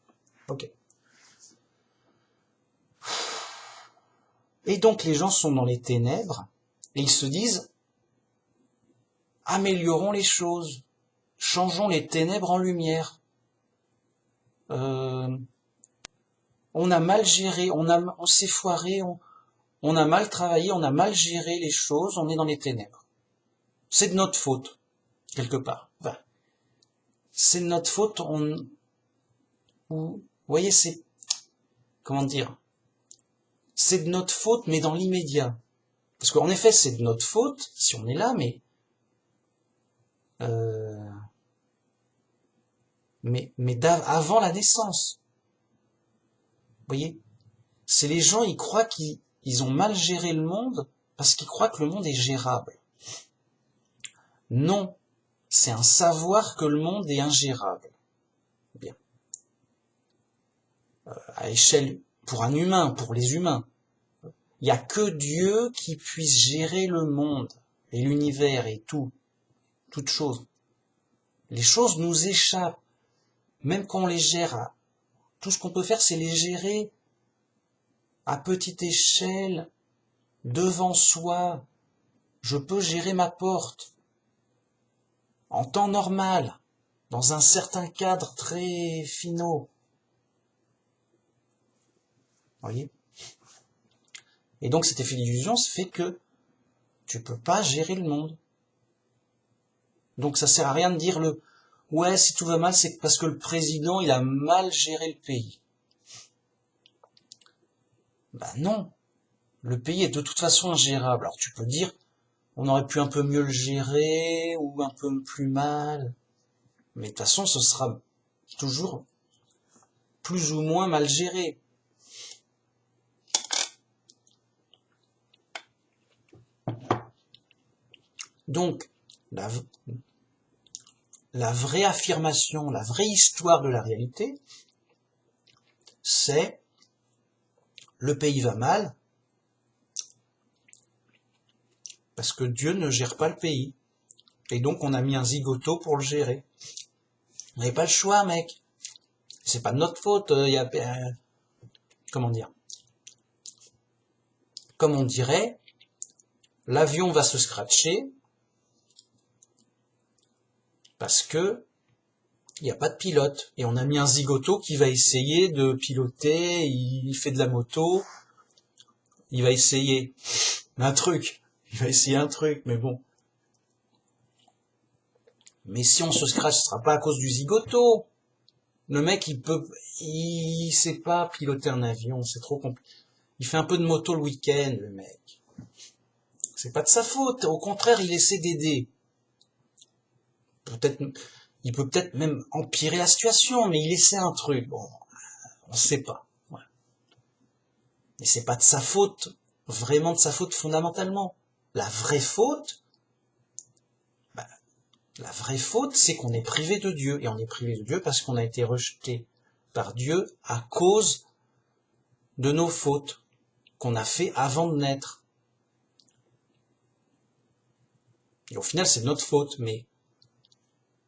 Ok. Et donc les gens sont dans les ténèbres et ils se disent, améliorons les choses, changeons les ténèbres en lumière. On a mal géré, on s'est foiré, on a mal travaillé, on a mal géré les choses, on est dans les ténèbres. C'est de notre faute, quelque part. Enfin, c'est de notre faute, vous voyez, comment dire, c'est de notre faute, mais dans l'immédiat. Parce qu'en effet, c'est de notre faute, si on est là, mais avant la naissance. Vous voyez, c'est les gens, ils croient qu'ils ont mal géré le monde parce qu'ils croient que le monde est gérable. Non, c'est un savoir que le monde est ingérable. Bien. À échelle, pour un humain, pour les humains, il n'y a que Dieu qui puisse gérer le monde et l'univers et toute chose. Les choses nous échappent. Même quand on les gère, tout ce qu'on peut faire, c'est les gérer à petite échelle, devant soi. Je peux gérer ma porte en temps normal, dans un certain cadre très finaux. Voyez ? Et donc cet effet d'illusion fait que tu peux pas gérer le monde. Donc ça sert à rien de dire ouais, si tout va mal, c'est parce que le président, il a mal géré le pays. Ben non. Le pays est de toute façon ingérable. Alors tu peux dire, on aurait pu un peu mieux le gérer, ou un peu plus mal. Mais de toute façon, ce sera toujours plus ou moins mal géré. Donc, la vraie affirmation, la vraie histoire de la réalité, c'est le pays va mal parce que Dieu ne gère pas le pays. Et donc on a mis un zigoto pour le gérer. On n'avait pas le choix, mec. C'est pas de notre faute. Comment dire? Comme on dirait, l'avion va se scratcher parce que il n'y a pas de pilote. Et on a mis un zigoto qui va essayer de piloter, il fait de la moto, il va essayer un truc. Il va essayer un truc, mais bon. Mais si on se scratch, ce sera pas à cause du zigoto. Le mec, il sait pas piloter un avion, c'est trop compliqué. Il fait un peu de moto le week-end, le mec. C'est pas de sa faute. Au contraire, il essaie d'aider. Il peut peut-être même empirer la situation, mais il essaie un truc. Bon, on sait pas. Ouais. Mais c'est pas de sa faute, vraiment de sa faute fondamentalement. La vraie faute, c'est qu'on est privé de Dieu. Et on est privé de Dieu parce qu'on a été rejeté par Dieu à cause de nos fautes qu'on a fait avant de naître. Et au final, c'est de notre faute, mais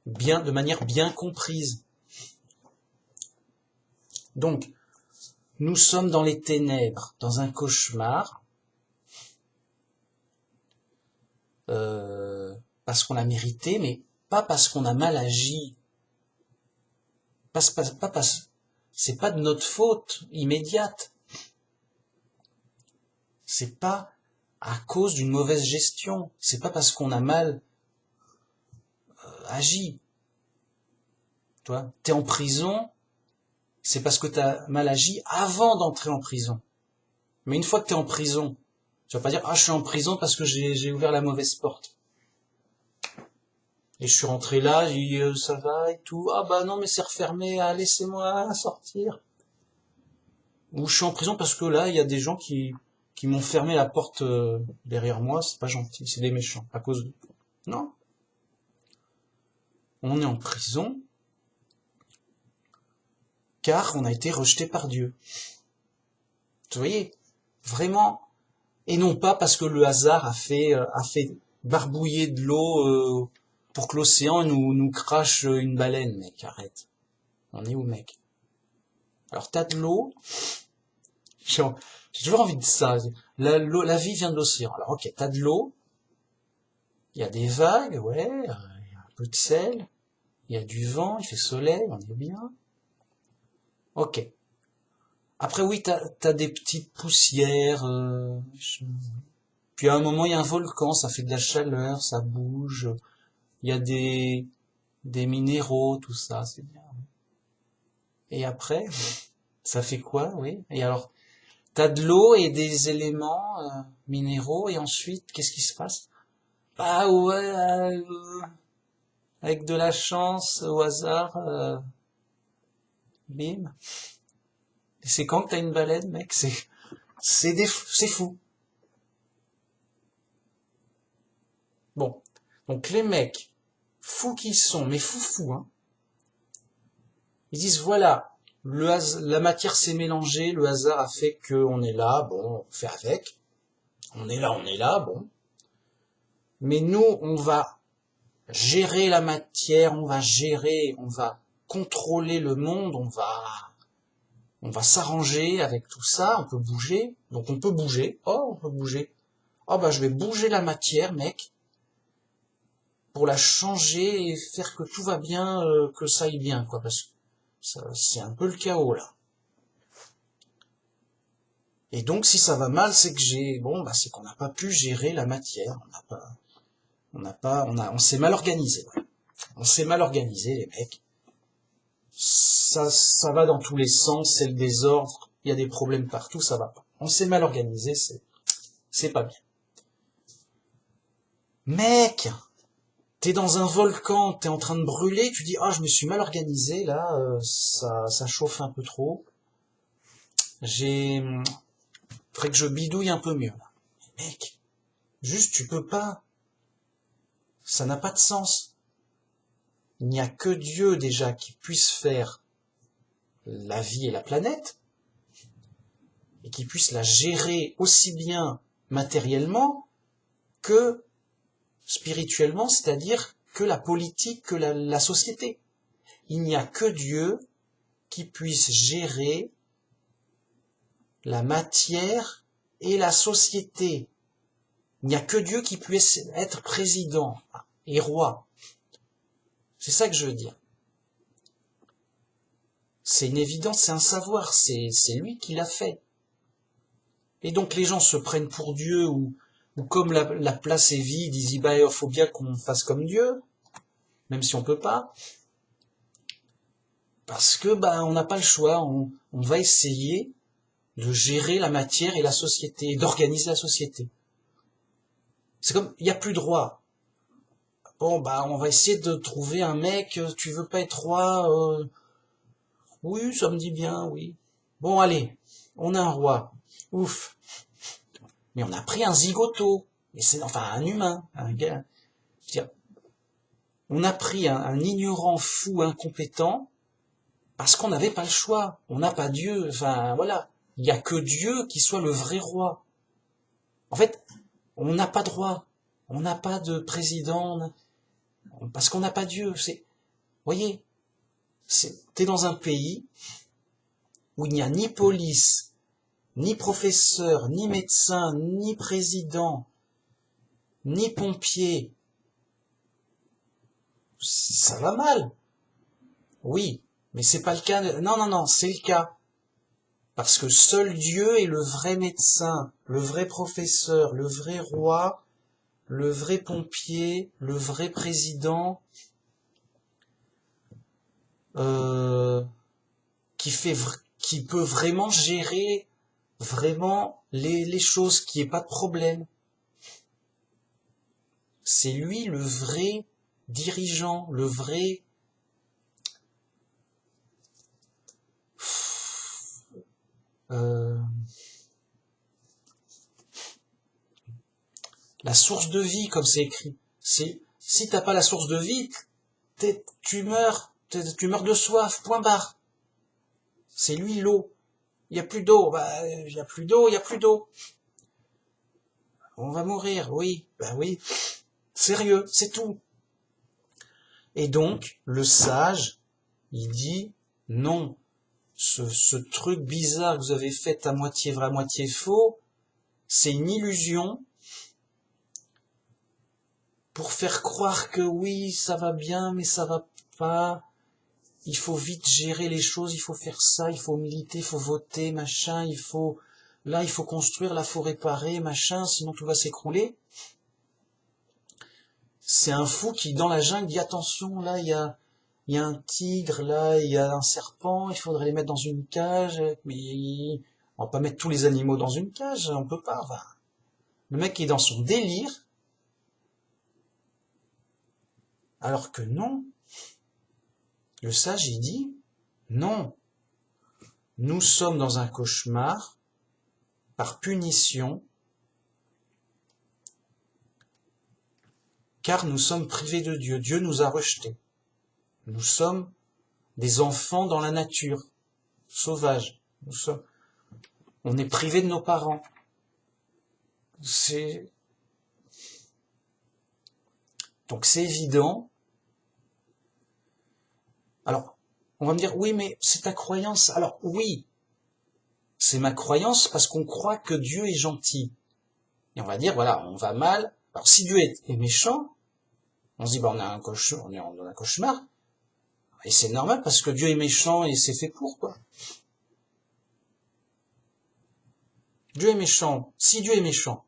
de manière bien comprise. Donc, nous sommes dans les ténèbres, dans un cauchemar, parce qu'on l'a mérité, mais pas parce qu'on a mal agi. C'est pas de notre faute immédiate. C'est pas à cause d'une mauvaise gestion. C'est pas parce qu'on a mal agi. Tu vois, t'es en prison, c'est parce que t'as mal agi avant d'entrer en prison. Mais une fois que t'es en prison, tu vas pas dire, je suis en prison parce que j'ai ouvert la mauvaise porte. Et je suis rentré là, j'ai dit, ça va et tout. Non, mais c'est refermé, laissez-moi sortir. Ou je suis en prison parce que là, il y a des gens qui m'ont fermé la porte derrière moi, c'est pas gentil, c'est des méchants, à cause de... Non. On est en prison, car on a été rejeté par Dieu. Vous voyez, vraiment, et non pas parce que le hasard a fait barbouiller de l'eau pour que l'océan nous crache une baleine, mec, arrête. On est où, mec? Alors t'as de l'eau, j'ai toujours envie de ça. La vie vient de l'océan. Alors ok, t'as de l'eau, il y a des vagues, ouais, il y a un peu de sel, il y a du vent, il fait soleil, on est bien. Ok. Après oui, t'as des petites poussières. Puis à un moment, il y a un volcan, ça fait de la chaleur, ça bouge. Il y a des minéraux, tout ça, c'est bien. Et après, ça fait quoi, oui? Et alors, t'as de l'eau et des éléments minéraux, et ensuite, qu'est-ce qui se passe? Ouais, avec de la chance, au hasard, bim. Et c'est quand que t'as une baleine, mec? C'est fou. Bon. Donc les mecs, fous qu'ils sont, mais fous, hein. Ils disent, voilà, la matière s'est mélangée, le hasard a fait qu'on est là, bon, on fait avec. On est là, bon. Mais nous, on va gérer la matière, on va contrôler le monde, on va s'arranger avec tout ça, on peut bouger. Donc on peut bouger. On peut bouger. Je vais bouger la matière, mec, pour la changer et faire que tout va bien, que ça aille bien, quoi, parce que c'est un peu le chaos, là. Et donc, si ça va mal, c'est que c'est qu'on n'a pas pu gérer la matière. On s'est mal organisé, ouais. On s'est mal organisé, les mecs. Ça va dans tous les sens, c'est le désordre, il y a des problèmes partout, ça va pas. On s'est mal organisé, c'est pas bien. Mec, t'es dans un volcan, t'es en train de brûler, tu dis, je me suis mal organisé, là, ça chauffe un peu trop. Faudrait que je bidouille un peu mieux, là. Mec, juste, tu peux pas. Ça n'a pas de sens. Il n'y a que Dieu, déjà, qui puisse faire la vie et la planète, et qui puisse la gérer aussi bien matériellement que spirituellement, c'est-à-dire que la politique, que la société. il n'y a que Dieu qui puisse gérer la matière et la société. Il n'y a que Dieu qui puisse être président et roi. C'est ça que je veux dire. C'est une évidence, c'est un savoir, c'est lui qui l'a fait. Et donc les gens se prennent pour Dieu ou comme la place est vide, ils disent bah il faut bien qu'on fasse comme Dieu, même si on peut pas. Parce que on n'a pas le choix, on va essayer de gérer la matière et la société, d'organiser la société. C'est comme, il n'y a plus de roi. Bon, on va essayer de trouver un mec, tu veux pas être roi, oui, ça me dit bien, oui. Bon, allez, on a un roi. Ouf. Mais on a pris un zigoto. Mais c'est, enfin, un humain, un gars. Je veux dire, on a pris un ignorant fou, incompétent, parce qu'on n'avait pas le choix. On n'a pas Dieu. Enfin, voilà. Il n'y a que Dieu qui soit le vrai roi. En fait, on n'a pas de roi. On n'a pas de président. Parce qu'on n'a pas Dieu. Voyez, t'es dans un pays où il n'y a ni police, ni professeur, ni médecin, ni président, ni pompier. Ça va mal. Oui, mais c'est pas le cas. Non, c'est le cas. Parce que seul Dieu est le vrai médecin, le vrai professeur, le vrai roi, le vrai pompier, le vrai président, qui peut vraiment gérer vraiment les choses, qu'il n'y ait pas de problème. C'est lui le vrai dirigeant, le vrai la source de vie, comme c'est écrit. Si t'as pas la source de vie, tu meurs de soif, point barre. C'est lui l'eau. Il y a plus d'eau, il y a plus d'eau, il y a plus d'eau. On va mourir, oui, oui. Sérieux, c'est tout. Et donc, le sage, il dit, non, ce truc bizarre que vous avez fait à moitié vrai, à moitié faux, c'est une illusion pour faire croire que oui, ça va bien, mais ça va pas. Il faut vite gérer les choses, il faut faire ça, il faut militer, il faut voter, machin, il faut construire, là, il faut réparer, machin, sinon tout va s'écrouler. C'est un fou qui, dans la jungle, dit attention, là, il y a un tigre, là, il y a un serpent, il faudrait les mettre dans une cage, mais on va pas mettre tous les animaux dans une cage, on peut pas. Enfin, le mec est dans son délire, alors que non. Le sage, il dit, non, nous sommes dans un cauchemar, par punition, car nous sommes privés de Dieu. Dieu nous a rejetés. Nous sommes des enfants dans la nature, sauvages. On est privés de nos parents. Donc c'est évident. Alors, on va me dire, oui, mais c'est ta croyance. Alors, oui, c'est ma croyance parce qu'on croit que Dieu est gentil. Et on va dire, voilà, on va mal. Alors, si Dieu est méchant, on se dit, on a on est dans un cauchemar. Et c'est normal parce que Dieu est méchant et c'est fait pour, quoi. Dieu est méchant. Si Dieu est méchant,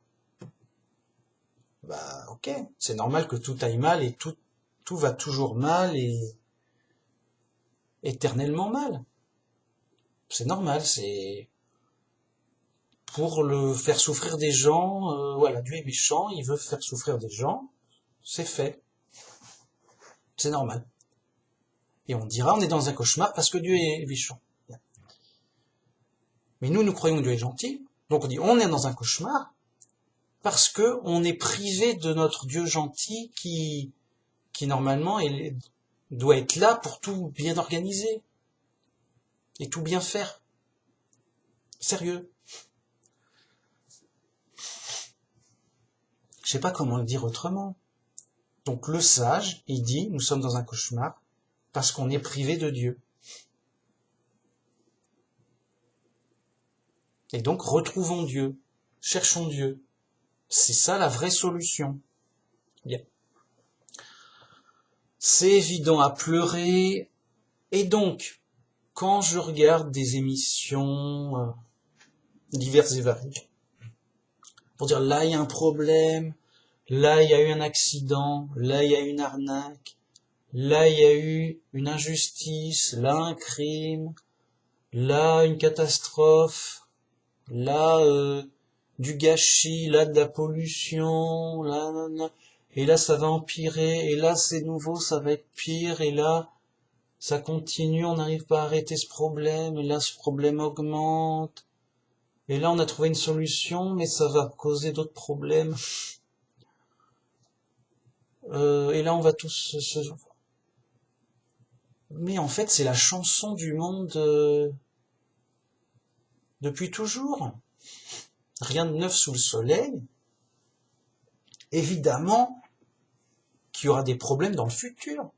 ok, c'est normal que tout aille mal et tout va toujours mal et éternellement mal. C'est normal, c'est pour le faire souffrir des gens, voilà, Dieu est méchant, il veut faire souffrir des gens, c'est fait. C'est normal. Et on dira, on est dans un cauchemar parce que Dieu est méchant. Mais nous croyons que Dieu est gentil, donc on dit, on est dans un cauchemar parce que on est privé de notre Dieu gentil qui normalement doit être là pour tout bien organiser et tout bien faire. Sérieux. Je sais pas comment le dire autrement. Donc le sage, il dit, nous sommes dans un cauchemar, parce qu'on est privé de Dieu. Et donc, retrouvons Dieu, cherchons Dieu. C'est ça la vraie solution. Bien. C'est évident à pleurer. Et donc, quand je regarde des émissions diverses et variées, pour dire là il y a un problème, là il y a eu un accident, là il y a eu une arnaque, là il y a eu une injustice, là un crime, là une catastrophe, là du gâchis, là de la pollution, là, et là ça va empirer, et là c'est nouveau, ça va être pire, et là ça continue, on n'arrive pas à arrêter ce problème, et là ce problème augmente, et là on a trouvé une solution, mais ça va causer d'autres problèmes, et là on va tous se... Mais en fait c'est la chanson du monde depuis toujours. Rien de neuf sous le soleil. Évidemment qu'il y aura des problèmes dans le futur.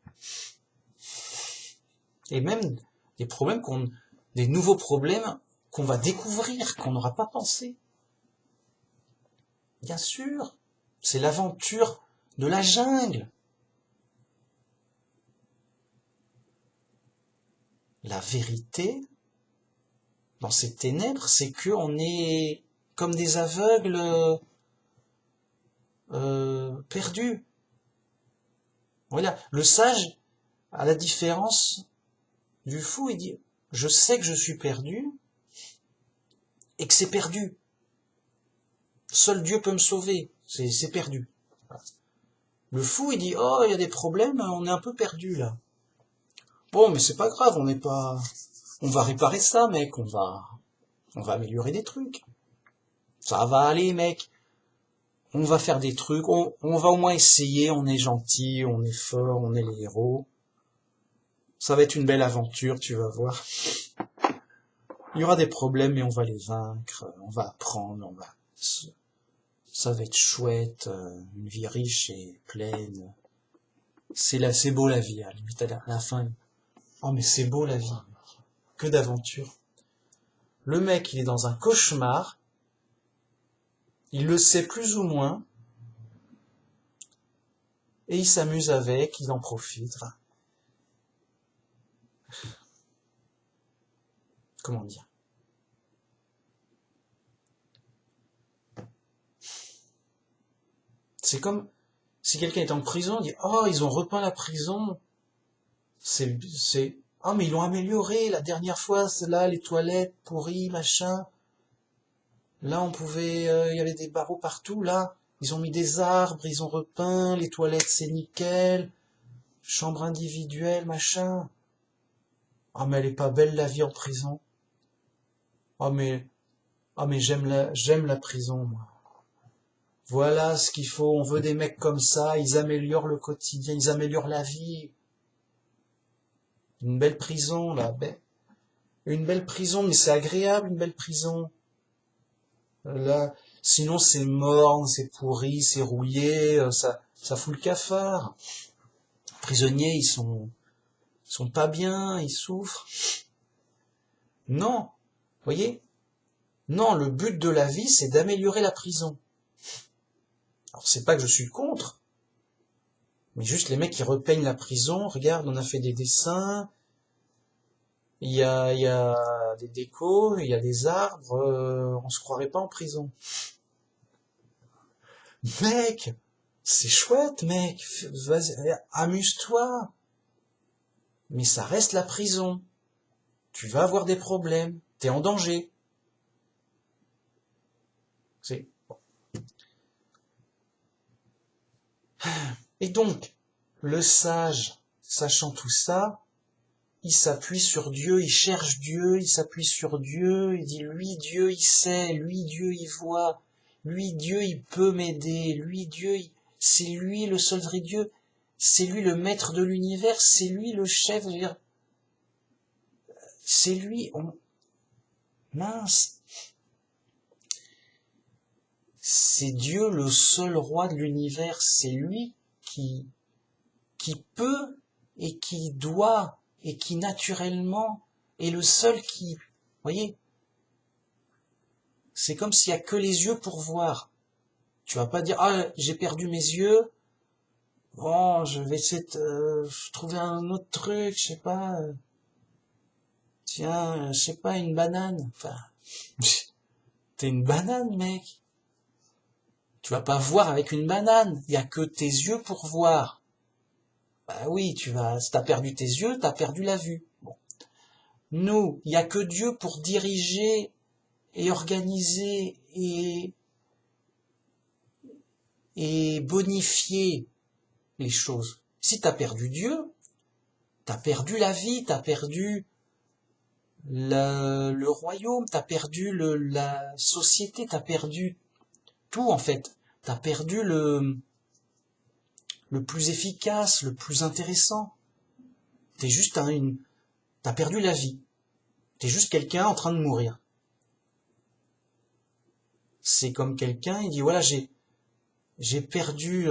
Et même des nouveaux problèmes qu'on va découvrir, qu'on n'aura pas pensé. Bien sûr, c'est l'aventure de la jungle. La vérité, dans ces ténèbres, c'est qu'on est comme des aveugles perdus. Voilà, le sage, à la différence du fou, il dit « Je sais que je suis perdu et que c'est perdu. Seul Dieu peut me sauver. C'est perdu. » Le fou, il dit « Oh, il y a des problèmes, on est un peu perdu là. » Bon, mais c'est pas grave, on va réparer ça, mec, on va améliorer des trucs. Ça va aller, mec. On va faire des trucs, on va au moins essayer, on est gentil, on est fort, on est les héros. Ça va être une belle aventure, tu vas voir. Il y aura des problèmes, mais on va les vaincre, on va apprendre, ça va être chouette, une vie riche et pleine. C'est beau la vie, à la limite à la fin. Oh, mais c'est beau la vie. Que d'aventure. Le mec, il est dans un cauchemar. Il le sait plus ou moins. Et il s'amuse avec, il en profite. Enfin, comment dire? C'est comme si quelqu'un est en prison, il dit « Oh, ils ont repeint la prison. Oh, mais ils l'ont amélioré. La dernière fois, c'est là, les toilettes pourries, machin. Là, il y avait des barreaux partout, là. Ils ont mis des arbres, ils ont repeint, les toilettes, c'est nickel. Chambre individuelle, machin. Ah, mais elle est pas belle, la vie en prison. Ah, mais, j'aime la prison, moi. Voilà ce qu'il faut. On veut des mecs comme ça. Ils améliorent le quotidien, ils améliorent la vie. Une belle prison, là. Une belle prison, mais c'est agréable, une belle prison. Là, sinon c'est morne, c'est pourri, c'est rouillé, ça fout le cafard. Les prisonniers, ils sont pas bien, ils souffrent. Non, voyez? Non, le but de la vie, c'est d'améliorer la prison. Alors c'est pas que je suis contre, mais juste les mecs qui repeignent la prison, regarde, on a fait des dessins, il y a des décos, il y a des arbres, on se croirait pas en prison. Mec, c'est chouette, mec, vas-y, amuse-toi. Mais ça reste la prison. Tu vas avoir des problèmes, t'es en danger. C'est bon. Et donc, le sage, sachant tout ça, il s'appuie sur Dieu, il cherche Dieu, il s'appuie sur Dieu, il dit lui Dieu il sait, lui Dieu il voit, lui Dieu il peut m'aider, lui Dieu c'est lui le seul vrai Dieu, c'est lui le maître de l'univers, c'est lui le chef, c'est lui, mince, c'est Dieu le seul roi de l'univers, c'est lui qui peut et qui doit, et qui naturellement est le seul qui, voyez, c'est comme s'il y a que les yeux pour voir. Tu vas pas dire, ah, j'ai perdu mes yeux, bon, je vais essayer de trouver un autre truc, je sais pas, tiens, je sais pas, une banane, enfin, t'es une banane, mec. Tu vas pas voir avec une banane, il y a que tes yeux pour voir. Bah oui, si t'as perdu tes yeux, t'as perdu la vue. Bon. Nous, il y a que Dieu pour diriger et organiser et bonifier les choses. Si t'as perdu Dieu, t'as perdu la vie, t'as perdu le royaume, t'as perdu la société, t'as perdu tout en fait. T'as perdu le plus efficace, le plus intéressant. T'es juste t'as perdu la vie. T'es juste quelqu'un en train de mourir. C'est comme quelqu'un, il dit voilà, j'ai perdu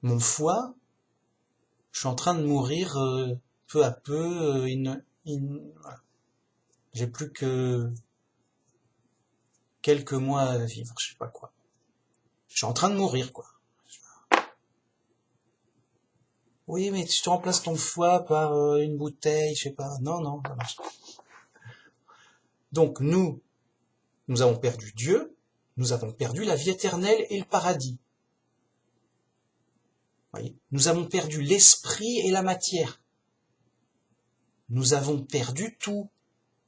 mon foie, je suis en train de mourir peu à peu, voilà. J'ai plus que quelques mois à vivre, je sais pas quoi. Je suis en train de mourir, quoi. Oui, mais tu te remplaces ton foie par une bouteille, je sais pas. Non, non, ça marche. Donc nous avons perdu Dieu, nous avons perdu la vie éternelle et le paradis. Voyez, nous avons perdu l'esprit et la matière. Nous avons perdu tout.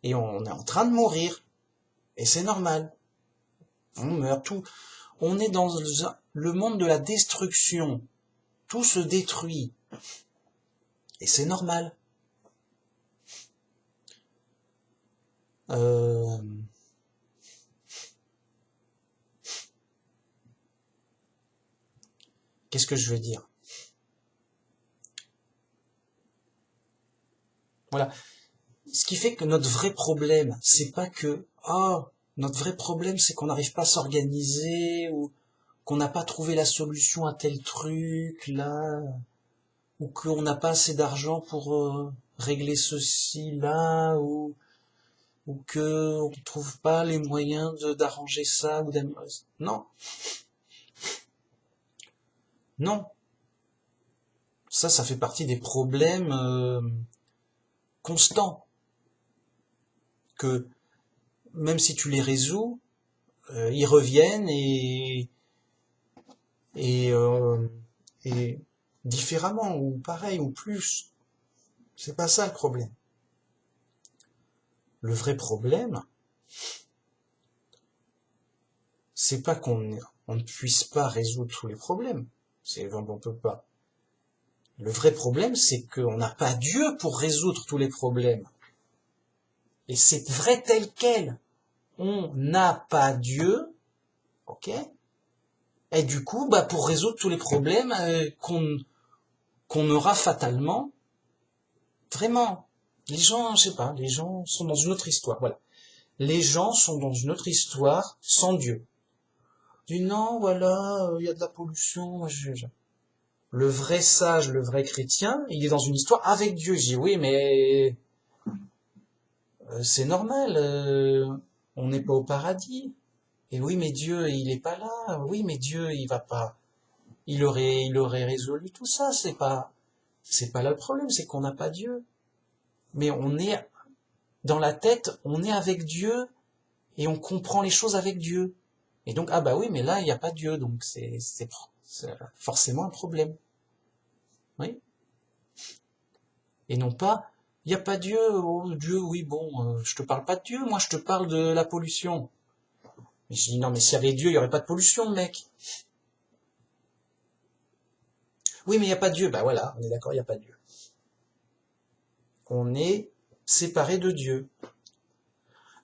Et on est en train de mourir. Et c'est normal. On meurt tout. On est dans le monde de la destruction. Tout se détruit. Et c'est normal. Qu'est-ce que je veux dire? Voilà. Ce qui fait que notre vrai problème, c'est pas que, notre vrai problème, c'est qu'on n'arrive pas à s'organiser, ou qu'on n'a pas trouvé la solution à tel truc, là, ou qu'on n'a pas assez d'argent pour régler ceci, là, ou que on trouve pas les moyens d'arranger ça, ou d'améliorer ça. Non. Non. Ça fait partie des problèmes constants. Que, même si tu les résous, ils reviennent et, et différemment, ou pareil, ou plus. C'est pas ça le problème. Le vrai problème, c'est pas qu'on ne puisse pas résoudre tous les problèmes. On peut pas. Le vrai problème, c'est qu'on n'a pas Dieu pour résoudre tous les problèmes. Et c'est vrai tel quel. On n'a pas Dieu, ok? Et du coup, pour résoudre tous les problèmes qu'on aura fatalement, vraiment, les gens, je sais pas, les gens sont dans une autre histoire, voilà. Les gens sont dans une autre histoire sans Dieu. Du non, voilà, il y a de la pollution, Le vrai sage, le vrai chrétien, il est dans une histoire avec Dieu. Je dis oui, mais c'est normal, on n'est pas au paradis. Et oui, mais Dieu, il est pas là. Oui, mais Dieu, il va pas. Il aurait résolu tout ça. C'est pas là le problème, c'est qu'on n'a pas Dieu. Mais on est dans la tête, on est avec Dieu et on comprend les choses avec Dieu. Et donc, ah bah oui, mais là, il n'y a pas Dieu, donc c'est forcément un problème. Oui. Et non pas, il n'y a pas Dieu, oh Dieu, oui, bon, je te parle pas de Dieu, moi je te parle de la pollution. Mais je dis, non, mais s'il y avait Dieu, il n'y aurait pas de pollution, mec. Oui, mais il n'y a pas Dieu. Bah voilà, on est d'accord, il n'y a pas Dieu. On est séparé de Dieu.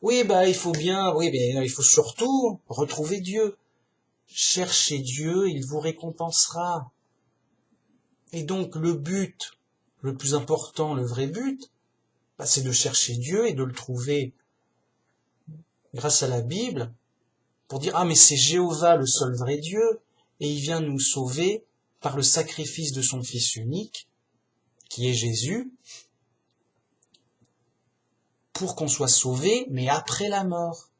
Oui, il faut bien, oui, mais il faut surtout retrouver Dieu. Cherchez Dieu, il vous récompensera. Et donc, le but, le plus important, le vrai but, c'est de chercher Dieu et de le trouver grâce à la Bible pour dire, ah, mais c'est Jéhovah le seul vrai Dieu et il vient nous sauver par le sacrifice de son Fils unique, qui est Jésus, pour qu'on soit sauvé, mais après la mort.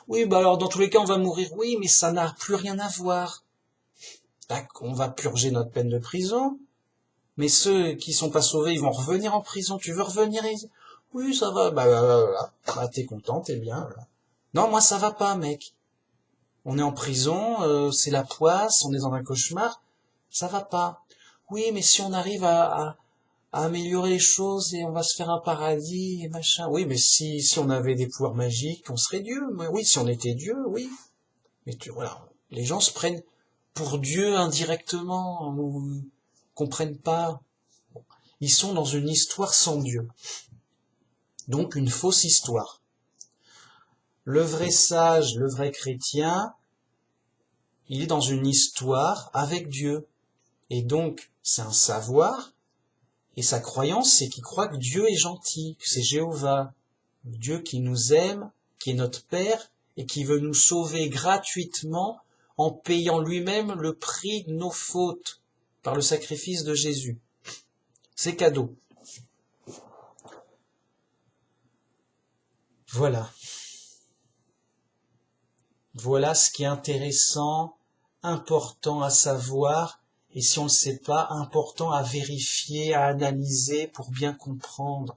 Oui, bah alors dans tous les cas on va mourir, oui, mais ça n'a plus rien à voir. On va purger notre peine de prison, mais ceux qui sont pas sauvés, ils vont revenir en prison. Tu veux revenir? Oui, ça va, bah t'es content, t'es bien. Voilà. Non, moi ça va pas, mec. On est en prison, c'est la poisse, on est dans un cauchemar, ça va pas. Oui, mais si on arrive à améliorer les choses et on va se faire un paradis et machin. Oui, mais si on avait des pouvoirs magiques, on serait Dieu. Mais oui, si on était Dieu, oui. Mais voilà, les gens se prennent pour Dieu indirectement ou comprennent pas. Ils sont dans une histoire sans Dieu. Donc une fausse histoire. Le vrai sage, le vrai chrétien, il est dans une histoire avec Dieu. Et donc, c'est un savoir. Et sa croyance, c'est qu'il croit que Dieu est gentil, que c'est Jéhovah, Dieu qui nous aime, qui est notre Père, et qui veut nous sauver gratuitement en payant lui-même le prix de nos fautes par le sacrifice de Jésus. C'est cadeau. Voilà. Voilà ce qui est intéressant, important à savoir, et si on ne le sait pas, important à vérifier, à analyser pour bien comprendre.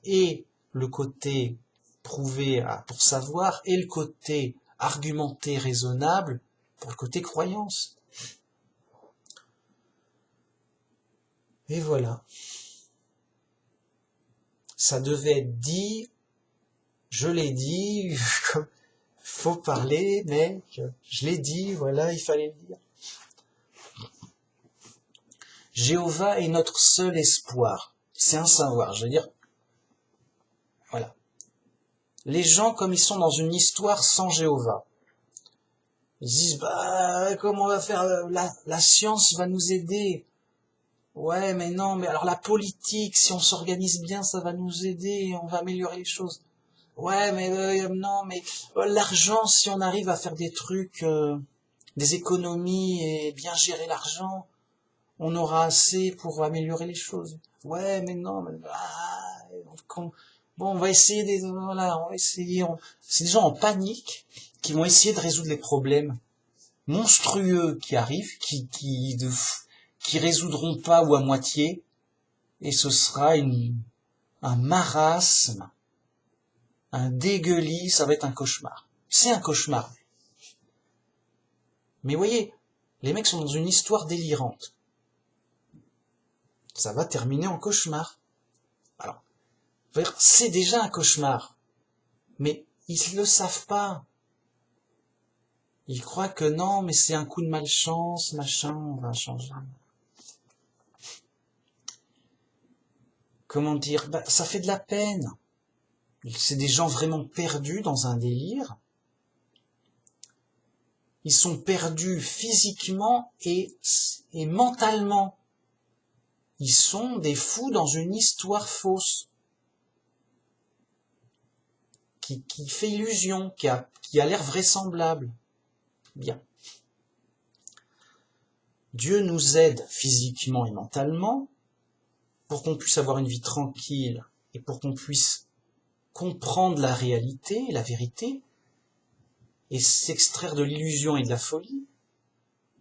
Et le côté prouvé pour savoir, et le côté argumenté, raisonnable, pour le côté croyance. Et voilà. Ça devait être dit, je l'ai dit, faut parler, mec, je l'ai dit, voilà, il fallait le dire. Jéhovah est notre seul espoir. C'est un savoir, je veux dire, voilà. Les gens, comme ils sont dans une histoire sans Jéhovah, ils disent, comment on va faire, la science va nous aider. Ouais, mais non, mais alors la politique, si on s'organise bien, ça va nous aider, on va améliorer les choses. Ouais, mais non, mais l'argent, si on arrive à faire des trucs, des économies et bien gérer l'argent, on aura assez pour améliorer les choses. Ouais, mais non, mais, bon, on va essayer voilà, on va essayer. C'est des gens en panique qui vont essayer de résoudre les problèmes monstrueux qui arrivent, qui résoudront pas ou à moitié, et ce sera un marasme, un dégueulis, ça va être un cauchemar. C'est un cauchemar. Mais voyez, les mecs sont dans une histoire délirante. Ça va terminer en cauchemar. Alors, c'est déjà un cauchemar, mais ils le savent pas. Ils croient que non, mais c'est un coup de malchance, machin, on va changer. Comment dire, ça fait de la peine. C'est des gens vraiment perdus dans un délire. Ils sont perdus physiquement et mentalement. Ils sont des fous dans une histoire fausse qui fait illusion, qui a l'air vraisemblable. Bien. Dieu nous aide physiquement et mentalement pour qu'on puisse avoir une vie tranquille et pour qu'on puisse comprendre la réalité, la vérité, et s'extraire de l'illusion et de la folie,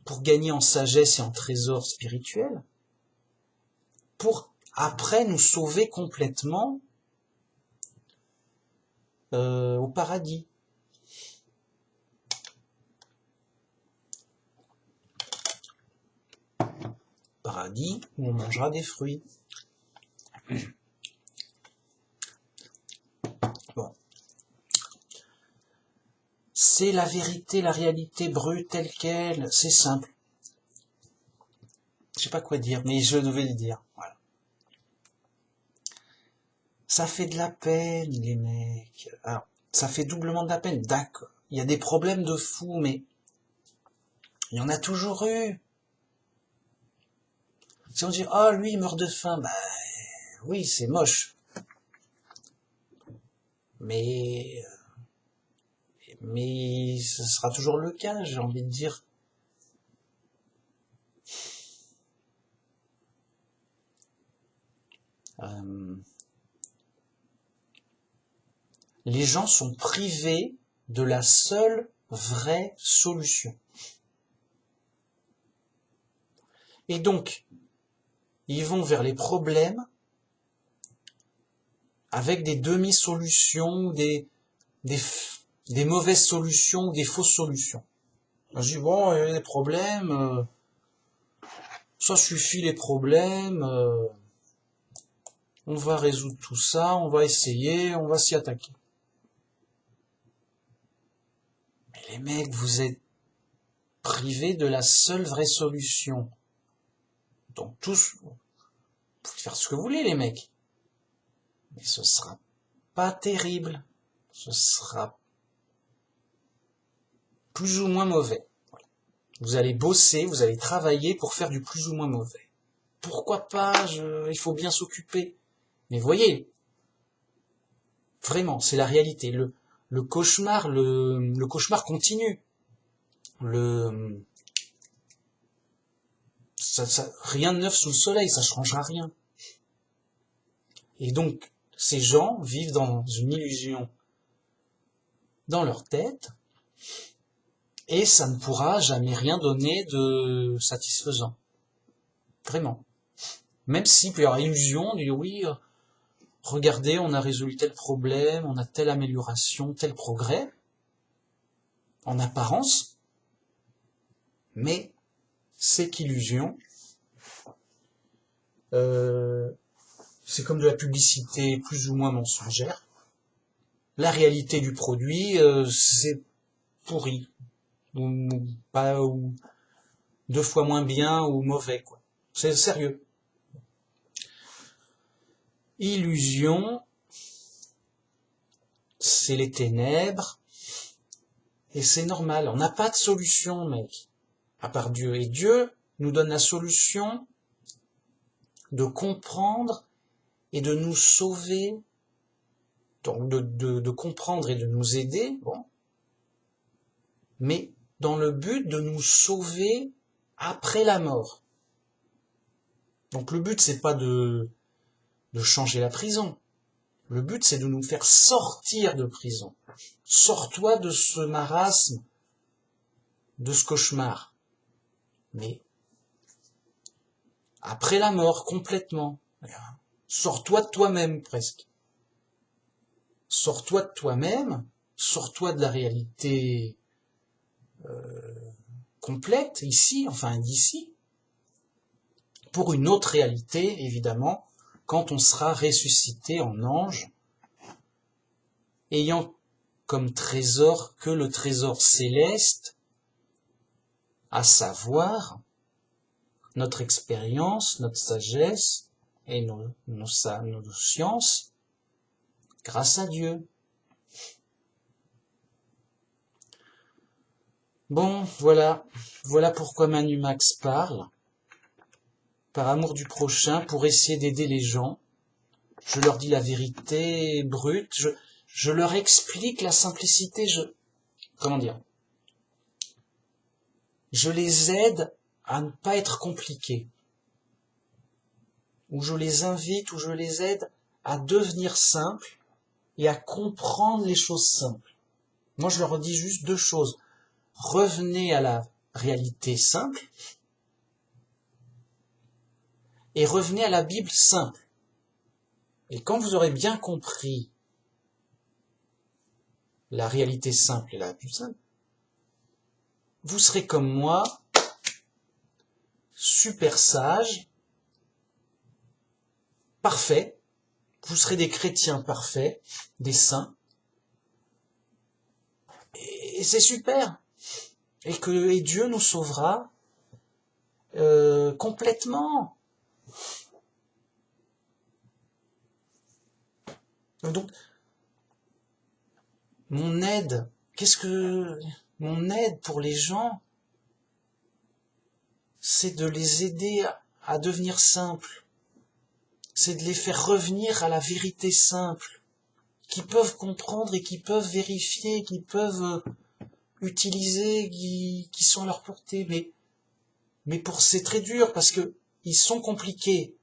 pour gagner en sagesse et en trésor spirituel, pour après nous sauver complètement au paradis. Paradis où on mangera des fruits. Bon. C'est la vérité, la réalité brute telle qu'elle, c'est simple. Je sais pas quoi dire, mais je devais le dire. Voilà. Ça fait de la peine, les mecs. Alors, ça fait doublement de la peine, d'accord. Il y a des problèmes de fous, mais il y en a toujours eu. Si on dit, oh, lui, il meurt de faim, oui, c'est moche. Mais ce sera toujours le cas, j'ai envie de dire. les gens sont privés de la seule vraie solution. Et donc, ils vont vers les problèmes avec des demi-solutions, des mauvaises solutions, des fausses solutions. Je dis, bon, il y a des problèmes, ça suffit les problèmes, on va résoudre tout ça, on va essayer, on va s'y attaquer. Mais les mecs, vous êtes privés de la seule vraie solution. Donc tous, vous pouvez faire ce que vous voulez les mecs. Mais ce sera pas terrible. Ce sera plus ou moins mauvais. Voilà. Vous allez bosser, vous allez travailler pour faire du plus ou moins mauvais. Pourquoi pas, il faut bien s'occuper. Mais voyez, vraiment, c'est la réalité. Le cauchemar, le cauchemar continue. Rien de neuf sous le soleil, ça ne changera rien. Et donc, ces gens vivent dans une illusion dans leur tête, et ça ne pourra jamais rien donner de satisfaisant. Vraiment. Même si il peut y avoir illusion, on dit oui, regardez, on a résolu tel problème, on a telle amélioration, tel progrès, en apparence, mais c'est qu'illusion. C'est comme de la publicité plus ou moins mensongère. La réalité du produit, c'est pourri, ou pas, ou 2 fois moins bien, ou mauvais, quoi. C'est sérieux. Illusion, c'est les ténèbres, et c'est normal. On n'a pas de solution, mec, à part Dieu. Et Dieu nous donne la solution de comprendre et de nous sauver, donc de comprendre et de nous aider, bon, mais dans le but de nous sauver après la mort. Donc le but, c'est pas de changer la prison. Le but, c'est de nous faire sortir de prison. Sors-toi de ce marasme, de ce cauchemar. Mais après la mort, complètement. Sors-toi de toi-même, presque. Sors-toi de toi-même, sors-toi de la réalité complète, ici, enfin d'ici, pour une autre réalité, évidemment, quand on sera ressuscité en ange, ayant comme trésor que le trésor céleste, à savoir notre expérience, notre sagesse et nos sciences, grâce à Dieu. Bon, voilà pourquoi Manu Max parle, par amour du prochain, pour essayer d'aider les gens. Je leur dis la vérité brute, je leur explique la simplicité, je les aide à ne pas être compliqués, ou je les invite, ou je les aide à devenir simples et à comprendre les choses simples. Moi, je leur dis juste 2 choses. Revenez à la réalité simple et revenez à la Bible simple. Et quand vous aurez bien compris la réalité simple et la Bible simple, vous serez comme moi, super sage, parfait. Vous serez des chrétiens parfaits, des saints. Et c'est super. Et Dieu nous sauvera complètement. Donc, mon aide pour les gens, c'est de les aider à devenir simples. C'est de les faire revenir à la vérité simple, qui peuvent comprendre et qui peuvent vérifier, qui peuvent utiliser, qui sont à leur portée. Mais c'est très dur parce que ils sont compliqués.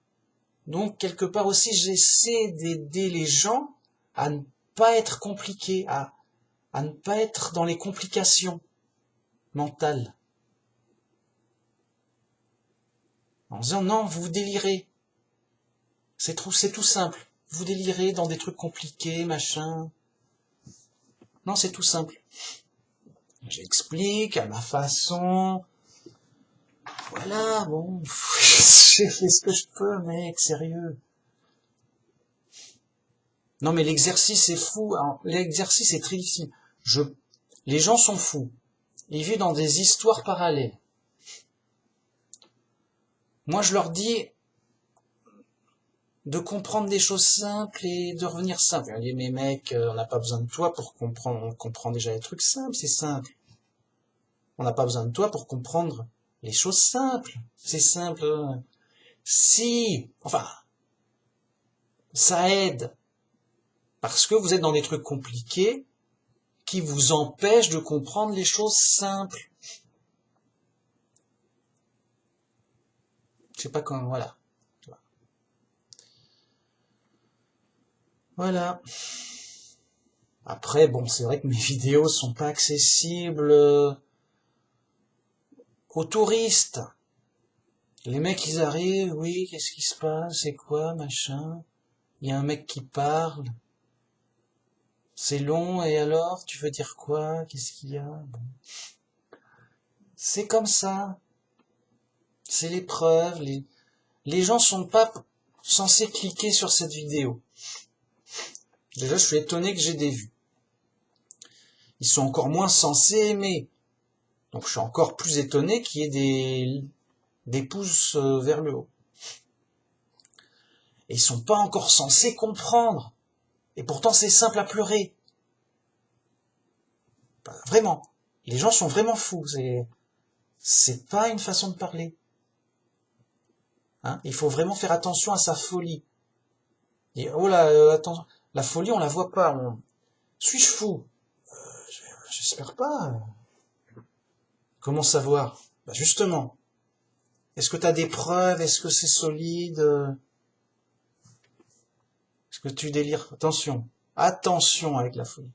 Donc, quelque part aussi, j'essaie d'aider les gens à ne pas être compliqués, à ne pas être dans les complications mentales. En disant, non, vous délirez. C'est tout simple. Vous délirez dans des trucs compliqués, machin. Non, c'est tout simple. J'explique à ma façon. Voilà, bon, j'ai fait ce que je peux, mec, sérieux. Non, mais l'exercice est fou. L'exercice est très difficile. Les gens sont fous. Ils vivent dans des histoires parallèles. Moi, je leur dis de comprendre des choses simples et de revenir simple. Je dis, mais mec, on n'a pas besoin de toi pour comprendre. On comprend déjà les trucs simples, c'est simple. On n'a pas besoin de toi pour comprendre les choses simples. C'est simple. Si, enfin, ça aide. Parce que vous êtes dans des trucs compliqués qui vous empêchent de comprendre les choses simples. Je sais pas comment, voilà. Voilà. Après, bon, c'est vrai que mes vidéos sont pas accessibles aux touristes. Les mecs, ils arrivent, oui, qu'est-ce qui se passe, c'est quoi, machin. Il y a un mec qui parle. C'est long, et alors, tu veux dire quoi? Qu'est-ce qu'il y a? Bon. C'est comme ça. C'est l'épreuve. Les gens sont pas censés cliquer sur cette vidéo. Déjà, je suis étonné que j'ai des vues. Ils sont encore moins censés aimer. Donc, je suis encore plus étonné qu'il y ait des pouces vers le haut. Et ils sont pas encore censés comprendre. Et pourtant, c'est simple à pleurer. Vraiment. Les gens sont vraiment fous. C'est pas une façon de parler. Hein, il faut vraiment faire attention à sa folie. Et, oh là, attends, la folie, on la voit pas. Suis-je fou? J'espère pas. Comment savoir? Bah justement. Est-ce que tu as des preuves? Est-ce que c'est solide? Est-ce que tu délires? Attention. Attention avec la folie.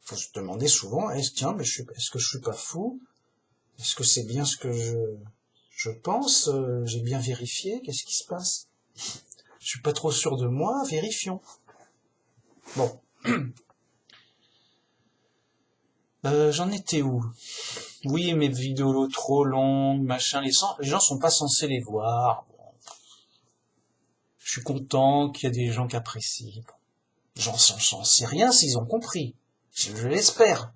Faut se demander souvent, tiens, mais est-ce que je suis pas fou? Est-ce que c'est bien ce que je pense? J'ai bien vérifié? Qu'est-ce qui se passe? Je suis pas trop sûr de moi, vérifions. Bon. J'en étais où? Oui, mes vidéos trop longues, machin, les gens sont pas censés les voir. Bon. Je suis content qu'il y a des gens qui apprécient. J'en sais rien s'ils ont compris. Je l'espère.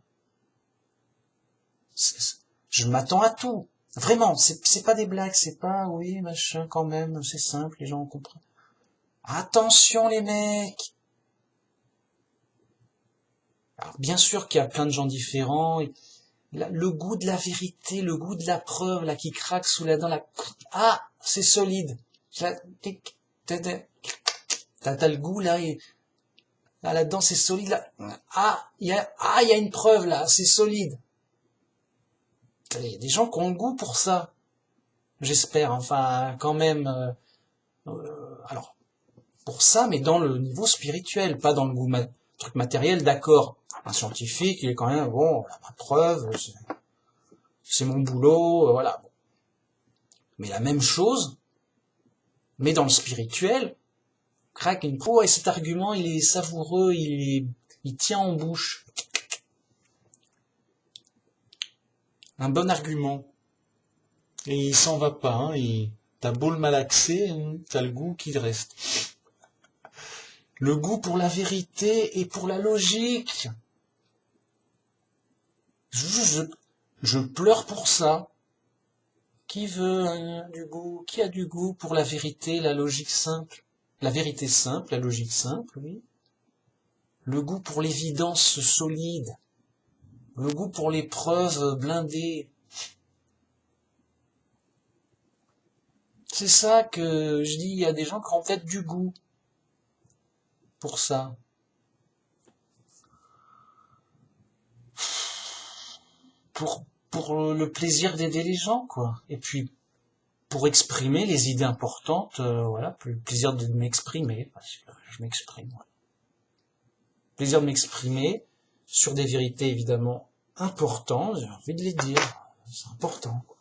Je m'attends à tout. Vraiment, c'est pas des blagues, c'est pas, oui, machin, quand même, c'est simple, les gens comprennent. Attention les mecs! Alors, bien sûr qu'il y a plein de gens différents, et le goût de la vérité, le goût de la preuve, là, qui craque sous la dent, là, ah, c'est solide. T'as le goût, là, et là, là-dedans, c'est solide, là. Il y a une preuve, là, c'est solide. Il y a des gens qui ont le goût pour ça. J'espère, enfin, quand même, alors, pour ça, mais dans le niveau spirituel, pas dans le goût truc matériel, d'accord. Un scientifique, il est quand même, bon, la preuve, c'est mon boulot, voilà. Mais la même chose, mais dans le spirituel, craque une pro, et cet argument, il est savoureux, il tient en bouche. Un bon argument. Et il s'en va pas, hein, t'as beau le malaxer, t'as le goût qui reste. Le goût pour la vérité et pour la logique. Je pleure pour ça. Qui veut du goût? Qui a du goût pour la vérité, la logique simple? La vérité simple, la logique simple, oui. Le goût pour l'évidence solide. Le goût pour les preuves blindées. C'est ça que je dis, il y a des gens qui ont peut-être du goût pour ça. Pour le plaisir d'aider les gens, quoi. Et puis, pour exprimer les idées importantes, voilà, plaisir de m'exprimer, parce que je m'exprime, voilà. Plaisir de m'exprimer sur des vérités évidemment importantes, j'ai envie de les dire, c'est important, quoi.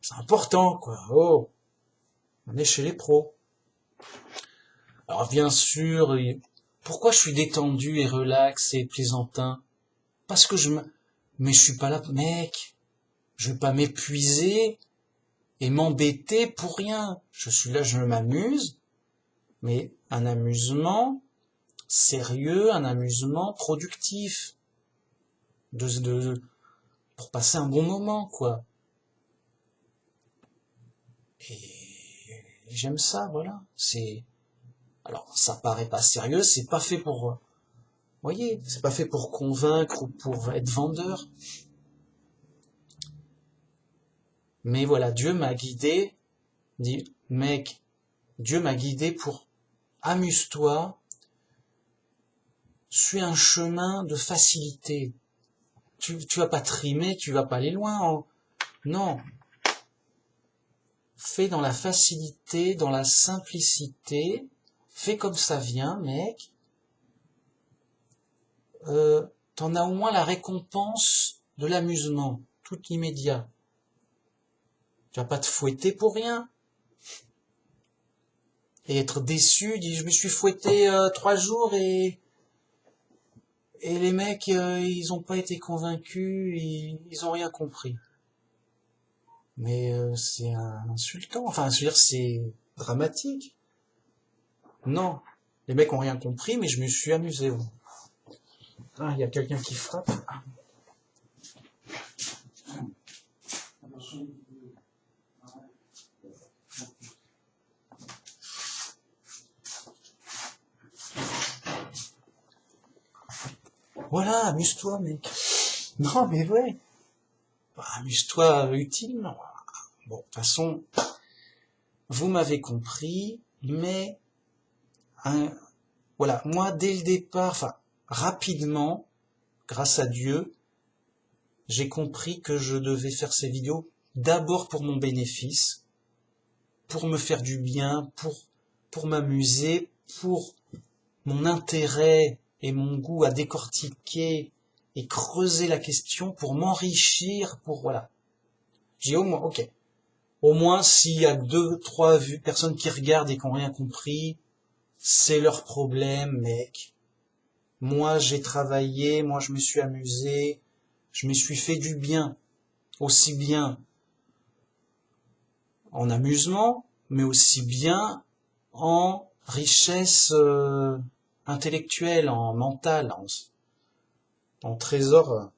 C'est important, quoi, oh, on est chez les pros. Alors bien sûr, pourquoi je suis détendu et relax et plaisantin? Parce que mais je suis pas là, mec, je vais pas m'épuiser et m'embêter pour rien. Je suis là, je m'amuse, mais un amusement sérieux, un amusement productif, pour passer un bon moment, quoi. Et j'aime ça, voilà. Alors, ça paraît pas sérieux, c'est pas fait pour, voyez, c'est pas fait pour convaincre ou pour être vendeur. Mais voilà, Dieu m'a guidé, dit, mec, Dieu m'a guidé pour amuse-toi, suis un chemin de facilité. Tu vas pas trimer, tu vas pas aller loin. Non. Fais dans la facilité, dans la simplicité. Fais comme ça vient, mec. T'en as au moins la récompense de l'amusement, tout immédiat. Tu vas pas te fouetter pour rien. Et être déçu, dis je me suis fouetté 3 jours et les mecs ils ont pas été convaincus, ils ont rien compris. Mais c'est insultant, enfin je veux dire c'est dramatique. Non, les mecs ont rien compris, mais je me suis amusé. Ah, il y a quelqu'un qui frappe. Voilà, amuse-toi, mec. Non, mais ouais. Bah, amuse-toi utilement. Bon, de toute façon, vous m'avez compris, mais voilà, moi, dès le départ, enfin, rapidement, grâce à Dieu, j'ai compris que je devais faire ces vidéos d'abord pour mon bénéfice, pour me faire du bien, pour m'amuser, pour mon intérêt et mon goût à décortiquer et creuser la question, pour m'enrichir, pour voilà. J'ai dit au moins, ok. Au moins, s'il y a 2, 3 personnes qui regardent et qui n'ont rien compris, c'est leur problème, mec. Moi, j'ai travaillé, moi, je me suis amusé, je me suis fait du bien, aussi bien en amusement, mais aussi bien en richesse intellectuelle, en mental, en trésor,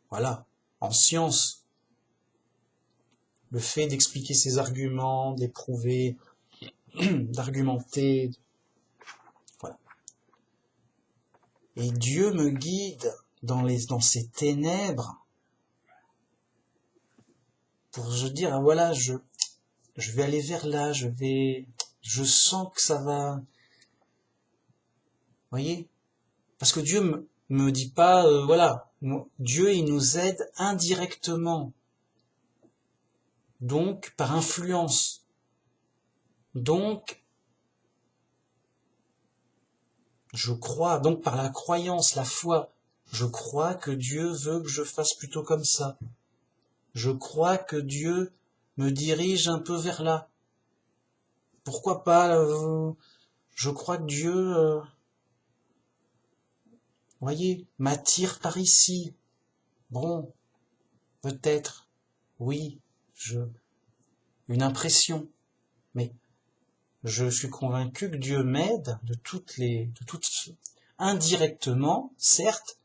voilà, en science. Le fait d'expliquer ses arguments, d'éprouver, d'argumenter, voilà. Et Dieu me guide dans ces ténèbres pour je dire, voilà, je vais aller vers là, je sens que ça va, voyez, parce que Dieu me dit pas, voilà, Dieu il nous aide indirectement, donc par influence, donc je crois, donc par la croyance, la foi, je crois que Dieu veut que je fasse plutôt comme ça. Je crois que Dieu me dirige un peu vers là. Pourquoi pas je crois que Dieu, voyez, m'attire par ici. Bon, peut-être, oui, une impression, mais je suis convaincu que Dieu m'aide indirectement, certes,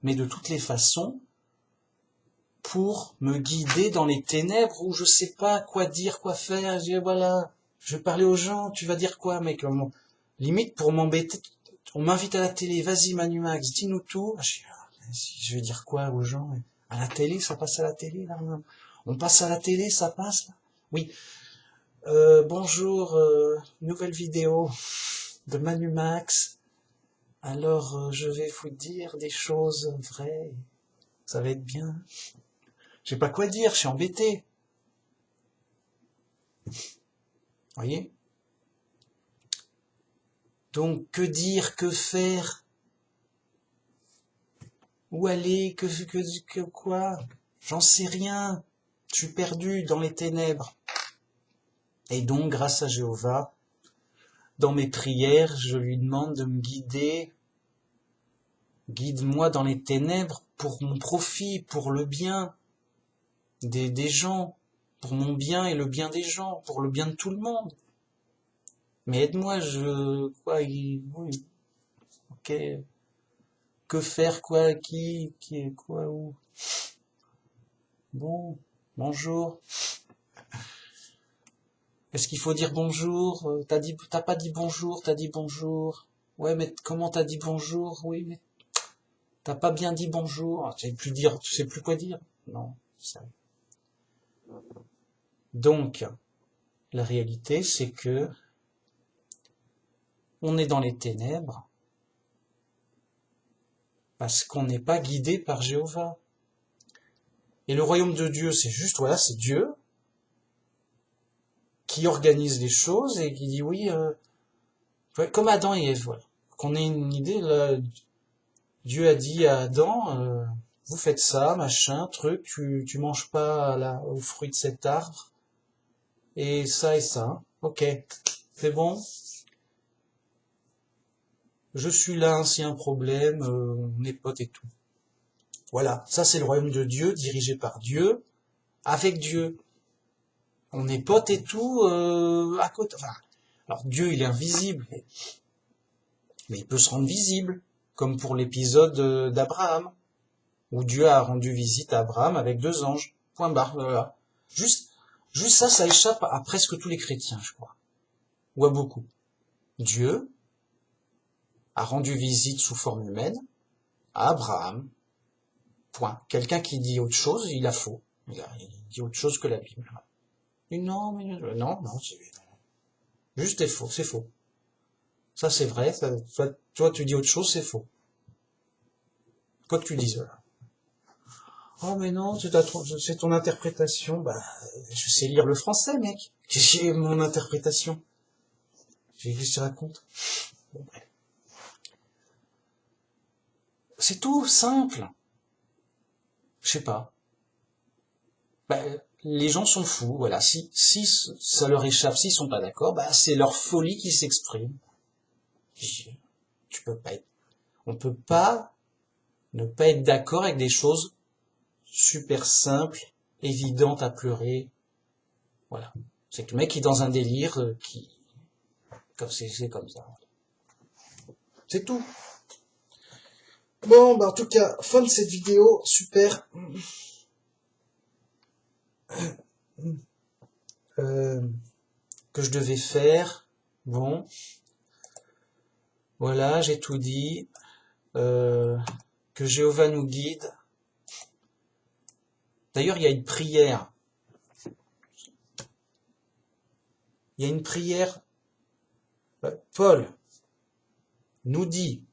mais de toutes les façons, pour me guider dans les ténèbres où je sais pas quoi dire, quoi faire. Je dis, voilà, je vais parler aux gens, tu vas dire quoi, mec? Limite pour m'embêter, on m'invite à la télé, vas-y Manu Max, dis-nous tout. Je vais dire quoi aux gens? À la télé, ça passe à la télé là. On passe à la télé, ça passe là. Oui. Bonjour, nouvelle vidéo de Manu Max. Alors, je vais vous dire des choses vraies. Ça va être bien. Je sais pas quoi dire, je suis embêté. Voyez? Donc, que dire, que faire? Où aller, que quoi? J'en sais rien. Je suis perdu dans les ténèbres. Et donc, grâce à Jéhovah, dans mes prières, je lui demande de me guider. Guide-moi dans les ténèbres pour mon profit, pour le bien des gens, pour mon bien et le bien des gens, pour le bien de tout le monde. Mais aide-moi, oui, ok. Que faire, quoi, qui, quoi, où? Bon, bonjour. Est-ce qu'il faut dire bonjour? T'as pas dit bonjour, t'as dit bonjour. Ouais, mais comment t'as dit bonjour? Oui, mais t'as pas bien dit bonjour. Tu sais plus quoi dire. Non, ça. Donc, la réalité, c'est que on est dans les ténèbres parce qu'on n'est pas guidé par Jéhovah. Et le royaume de Dieu, c'est juste, voilà, c'est Dieu qui organise les choses et qui dit oui, comme Adam et Ève, voilà. Qu'on ait une idée, là, Dieu a dit à Adam, vous faites ça, machin, truc, tu manges pas au fruit de cet arbre, et ça, hein. Ok, c'est bon. Je suis là, hein, s'il y a un problème, on est potes et tout. Voilà, ça c'est le royaume de Dieu, dirigé par Dieu, avec Dieu. On est potes et tout, à côté. Enfin, alors Dieu, il est invisible, mais il peut se rendre visible, comme pour l'épisode d'Abraham, où Dieu a rendu visite à Abraham avec 2 anges. Point barre, voilà. Juste ça échappe à presque tous les chrétiens, je crois. Ou à beaucoup. Dieu a rendu visite sous forme humaine à Abraham. Point. Quelqu'un qui dit autre chose, il a faux. Il dit autre chose que la Bible. Non, c'est juste c'est faux. Ça c'est vrai, toi tu dis autre chose, c'est faux. Quoi que tu dises, voilà. Oh mais non, c'est ton interprétation. Bah, je sais lire le français, mec. J'ai mon interprétation. Qu'est-ce que je te raconte? Bon, bref. C'est tout, simple. Je sais pas. Bah, les gens sont fous, voilà. Si ça leur échappe, s'ils sont pas d'accord, bah c'est leur folie qui s'exprime. On peut pas ne pas être d'accord avec des choses super simples, évidentes à pleurer. Voilà. C'est que le mec est dans un délire c'est comme ça. C'est tout. Bon, bah en tout cas, fin de cette vidéo, super. Que je devais faire. Bon. Voilà, j'ai tout dit. Que Jéhovah nous guide. D'ailleurs, il y a une prière. Il y a une prière. Paul nous dit,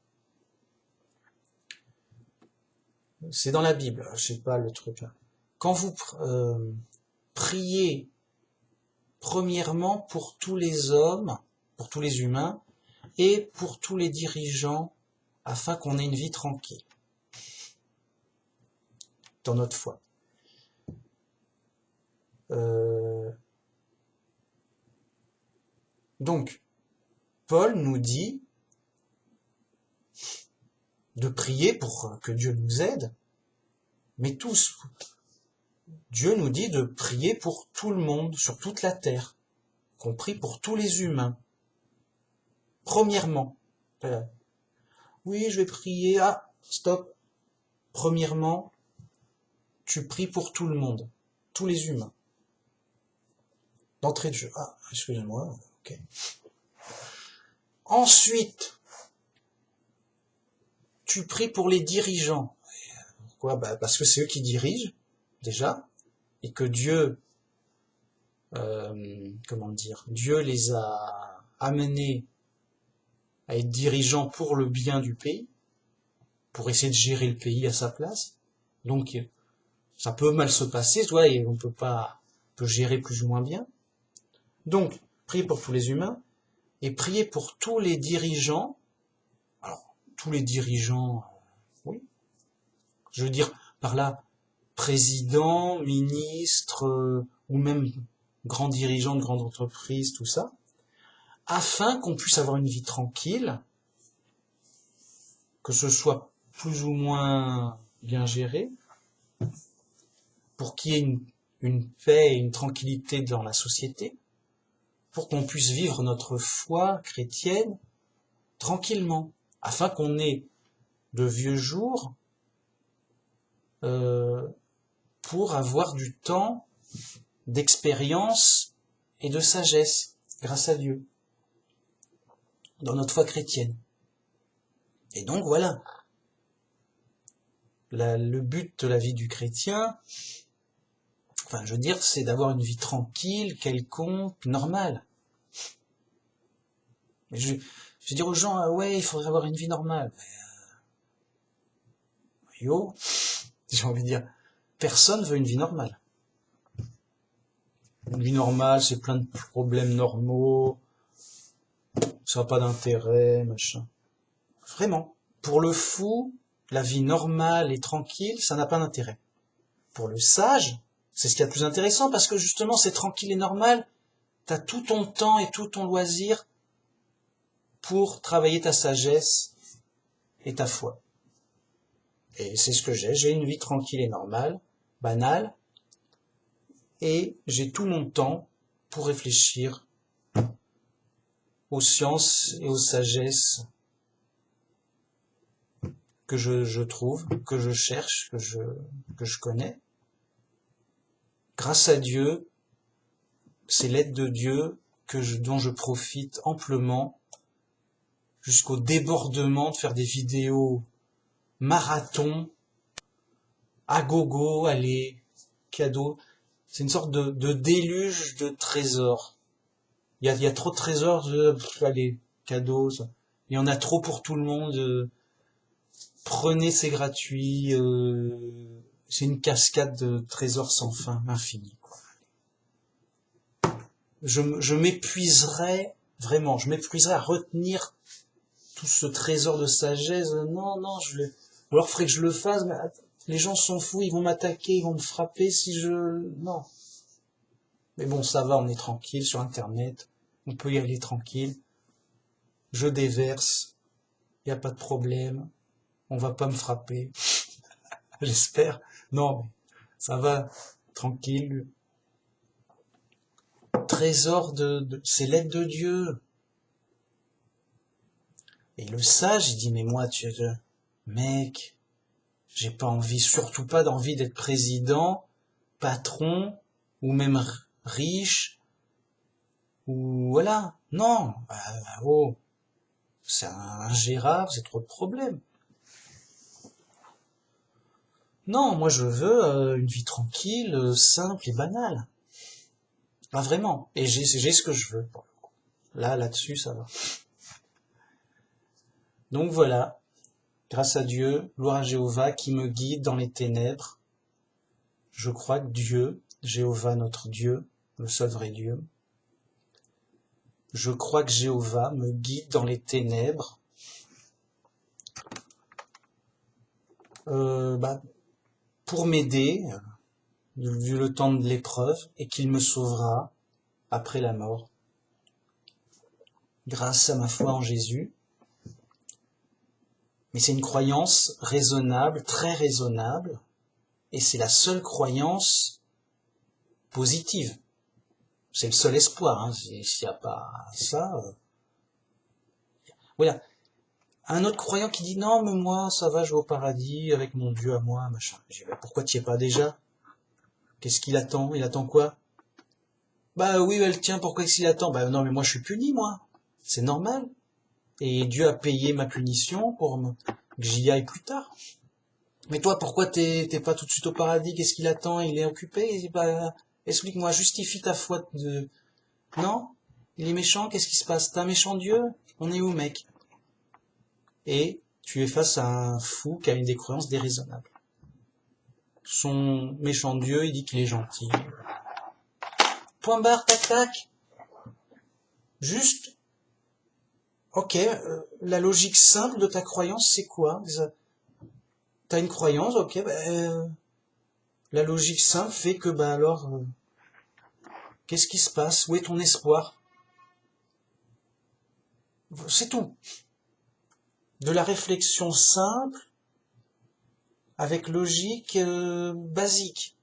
c'est dans la Bible, je sais pas le truc là. Quand vous priez premièrement pour tous les hommes, pour tous les humains, et pour tous les dirigeants, afin qu'on ait une vie tranquille dans notre foi. Donc, Paul nous dit de prier pour que Dieu nous aide, mais tous. Dieu nous dit de prier pour tout le monde, sur toute la terre, qu'on prie pour tous les humains. Premièrement. Oui, je vais prier. Ah, stop. Premièrement, tu pries pour tout le monde, tous les humains. D'entrée de jeu. Ah, excusez-moi. Ok. Ensuite, tu pries pour les dirigeants. Pourquoi? Bah, parce que c'est eux qui dirigent, déjà, et que Dieu, Dieu les a amenés à être dirigeants pour le bien du pays, pour essayer de gérer le pays à sa place. Donc, Ça peut mal se passer, tu vois, et on peut gérer plus ou moins bien. Donc, priez pour tous les humains, et priez pour tous les dirigeants. Alors, tous les dirigeants, oui. Je veux dire, par là, président, ministre, ou même grands dirigeants de grandes entreprises, tout ça, afin qu'on puisse avoir une vie tranquille, que ce soit plus ou moins bien géré, pour qu'il y ait une paix et une tranquillité dans la société, pour qu'on puisse vivre notre foi chrétienne tranquillement, afin qu'on ait de vieux jours pour avoir du temps d'expérience et de sagesse, grâce à Dieu, dans notre foi chrétienne. Et donc voilà, le but de la vie du chrétien, enfin je veux dire, c'est d'avoir une vie tranquille, quelconque, normale. Mais je vais dire aux gens, ouais, il faudrait avoir une vie normale. Yo, j'ai envie de dire, personne veut une vie normale. Une vie normale, c'est plein de problèmes normaux, ça n'a pas d'intérêt, machin. Vraiment. Pour le fou, la vie normale et tranquille, ça n'a pas d'intérêt. Pour le sage, c'est ce qu'il y a de plus intéressant, parce que justement, c'est tranquille et normal, t'as tout ton temps et tout ton loisir pour travailler ta sagesse et ta foi. Et c'est ce que j'ai une vie tranquille et normale, banale, et j'ai tout mon temps pour réfléchir aux sciences et aux sagesses que je trouve, que je cherche, que je connais. Grâce à Dieu, c'est l'aide de Dieu dont je profite amplement, jusqu'au débordement de faire des vidéos marathon, à gogo, allez, cadeau. C'est une sorte de déluge de trésors. Il y a trop de trésors, allez, cadeaux, ça. Il y en a trop pour tout le monde. Prenez, c'est gratuit. C'est une cascade de trésors sans fin, infini. Je m'épuiserais, vraiment, je m'épuiserais à retenir tout ce trésor de sagesse. Non, ou alors, faudrait que je le fasse, mais les gens sont fous, ils vont m'attaquer, ils vont me frapper si non. Mais bon, ça va, on est tranquille sur Internet, on peut y aller tranquille. Je déverse, il n'y a pas de problème, on va pas me frapper, j'espère. Non, mais ça va, tranquille. Trésor c'est l'aide de Dieu. Et le sage, il dit, mais moi, mec, j'ai pas envie, surtout pas d'envie d'être président, patron, ou même riche, ou voilà. Non, oh, c'est ingérable, c'est trop de problèmes. Non, moi je veux une vie tranquille, simple et banale. Ah vraiment. Et j'ai ce que je veux. Pour le coup. Là-dessus, ça va. Donc voilà. Grâce à Dieu, gloire à Jéhovah qui me guide dans les ténèbres. Je crois que Dieu, Jéhovah notre Dieu, le seul vrai Dieu, je crois que Jéhovah me guide dans les ténèbres pour m'aider, vu le temps de l'épreuve, et qu'il me sauvera après la mort. Grâce à ma foi en Jésus. Mais c'est une croyance raisonnable, très raisonnable, et c'est la seule croyance positive. C'est le seul espoir. Hein. S'il n'y a pas ça... Voilà. Un autre croyant qui dit « Non, mais moi, ça va, je vais au paradis avec mon Dieu à moi, machin. » Je dis « Pourquoi tu n'y es pas déjà? Qu'est-ce qu'il attend? Il attend quoi? » Bah oui, elle tient, pourquoi est-ce qu'il attend? Bah non, mais moi je suis puni, moi. C'est normal. Et Dieu a payé ma punition pour que j'y aille plus tard. Mais toi, pourquoi t'es pas tout de suite au paradis? Qu'est-ce qu'il attend? Il est occupé? Bah, explique-moi, justifie ta foi de... Non? Il est méchant, qu'est-ce qui se passe? T'es un méchant Dieu? On est où, mec? Et tu es face à un fou qui a une des croyances déraisonnables. son méchant Dieu, il dit qu'il est gentil. Point barre, tac, tac. Juste, ok, la logique simple de ta croyance, c'est quoi? T'as une croyance, ok, la logique simple fait que, alors, qu'est-ce qui se passe? Où est ton espoir? C'est tout. De la réflexion simple, avec logique basique.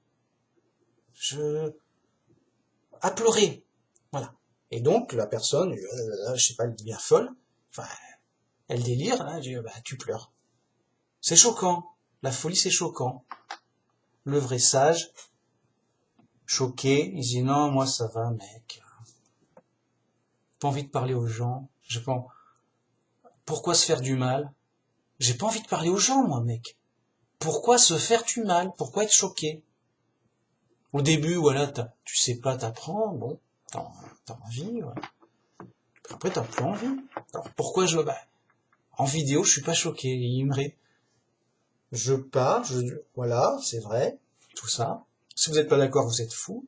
À pleurer. Voilà. Et donc, la personne, je sais pas, elle devient folle. Enfin, elle délire, là, je dis, tu pleures. C'est choquant. La folie, c'est choquant. Le vrai sage, choqué, il dit, non, moi, ça va, mec. Pas envie de parler aux gens. J'ai pas... Pourquoi se faire du mal? J'ai pas envie de parler aux gens, moi, mec. Pourquoi se faire du mal? Pourquoi être choqué? Au début, voilà, tu sais pas, t'apprends, bon, t'as envie, voilà. Après, t'as plus envie. Alors, pourquoi en vidéo, je suis pas choqué. Je parle, voilà, c'est vrai, tout ça. Si vous n'êtes pas d'accord, vous êtes fou.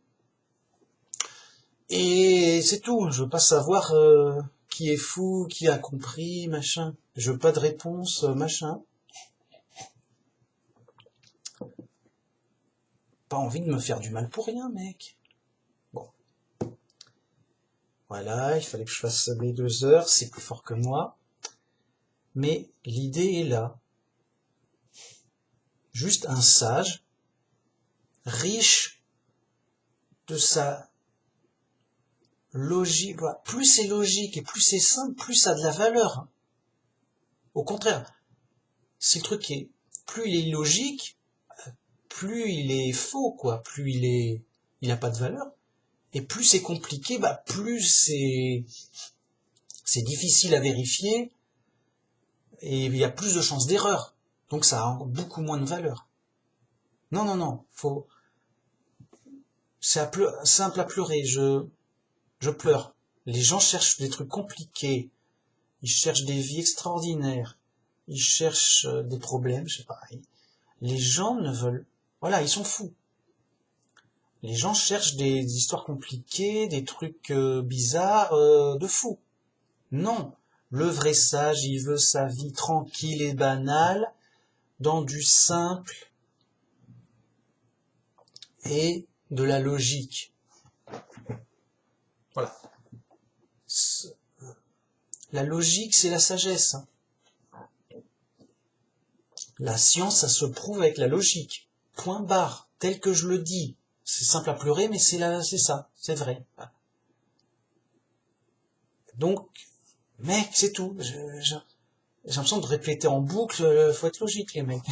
Et c'est tout. Je veux pas savoir qui est fou, qui a compris, machin. Je veux pas de réponse, machin. Pas envie de me faire du mal pour rien, mec. Bon. Voilà, il fallait que je fasse les 2 heures, c'est plus fort que moi. Mais l'idée est là. Juste un sage, riche de sa logique. Plus c'est logique et plus c'est simple, plus ça a de la valeur. Au contraire, si le truc est, plus il est illogique, plus il est faux, quoi. Plus il a pas de valeur. Et plus c'est compliqué, plus c'est difficile à vérifier et il y a plus de chances d'erreur. Donc ça a beaucoup moins de valeur. Non, c'est simple à pleurer. Je pleure. Les gens cherchent des trucs compliqués. Ils cherchent des vies extraordinaires. Ils cherchent des problèmes, je sais pas. Les gens ne veulent... Voilà, ils sont fous. Les gens cherchent des histoires compliquées, des trucs bizarres, de fous. Non. Le vrai sage, il veut sa vie tranquille et banale, dans du simple et de la logique. Voilà. La logique, c'est la sagesse. La science, ça se prouve avec la logique. Point barre, tel que je le dis. C'est simple à pleurer, mais c'est ça, c'est vrai. Donc, mec, c'est tout. J'ai l'impression de répéter en boucle, faut être logique, les mecs.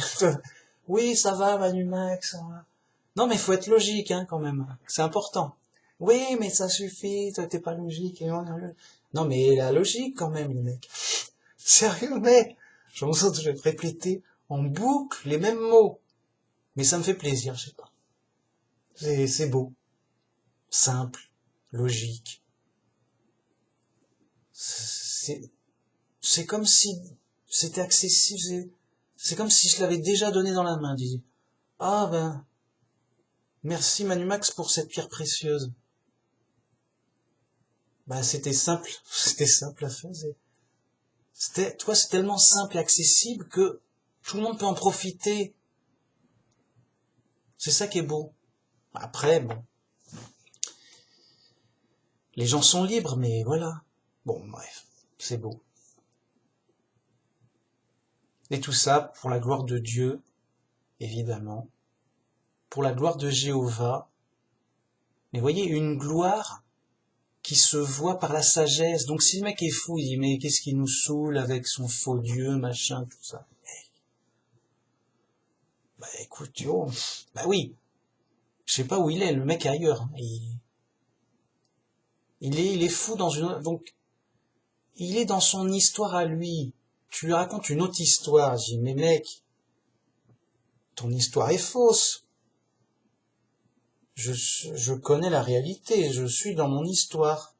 Oui, ça va, Manu Max, ça va. Non, mais faut être logique, hein, quand même. C'est important. Oui, mais ça suffit, toi, t'es pas logique. Non, mais la logique, quand même, les mecs. Sérieux, mec. J'ai l'impression de répéter en boucle les mêmes mots. Mais ça me fait plaisir, je sais pas. C'est beau. Simple. Logique. C'est comme si c'était accessible. C'est comme si je l'avais déjà donné dans la main. Disais, ah merci Manu Max pour cette pierre précieuse. C'était simple. C'était simple à faire. C'est tellement simple et accessible que tout le monde peut en profiter. C'est ça qui est beau. Après, bon. Les gens sont libres, mais voilà. Bon, bref. C'est beau. Et tout ça pour la gloire de Dieu, évidemment. Pour la gloire de Jéhovah. Mais voyez, une gloire qui se voit par la sagesse. Donc si le mec est fou, il dit, mais qu'est-ce qui nous saoule avec son faux Dieu, machin, tout ça. Écoute, oui. Je sais pas où il est, le mec est ailleurs. Il est fou dans donc, il est dans son histoire à lui. Tu lui racontes une autre histoire. Je dis, mais mec, ton histoire est fausse. Je connais la réalité, je suis dans mon histoire.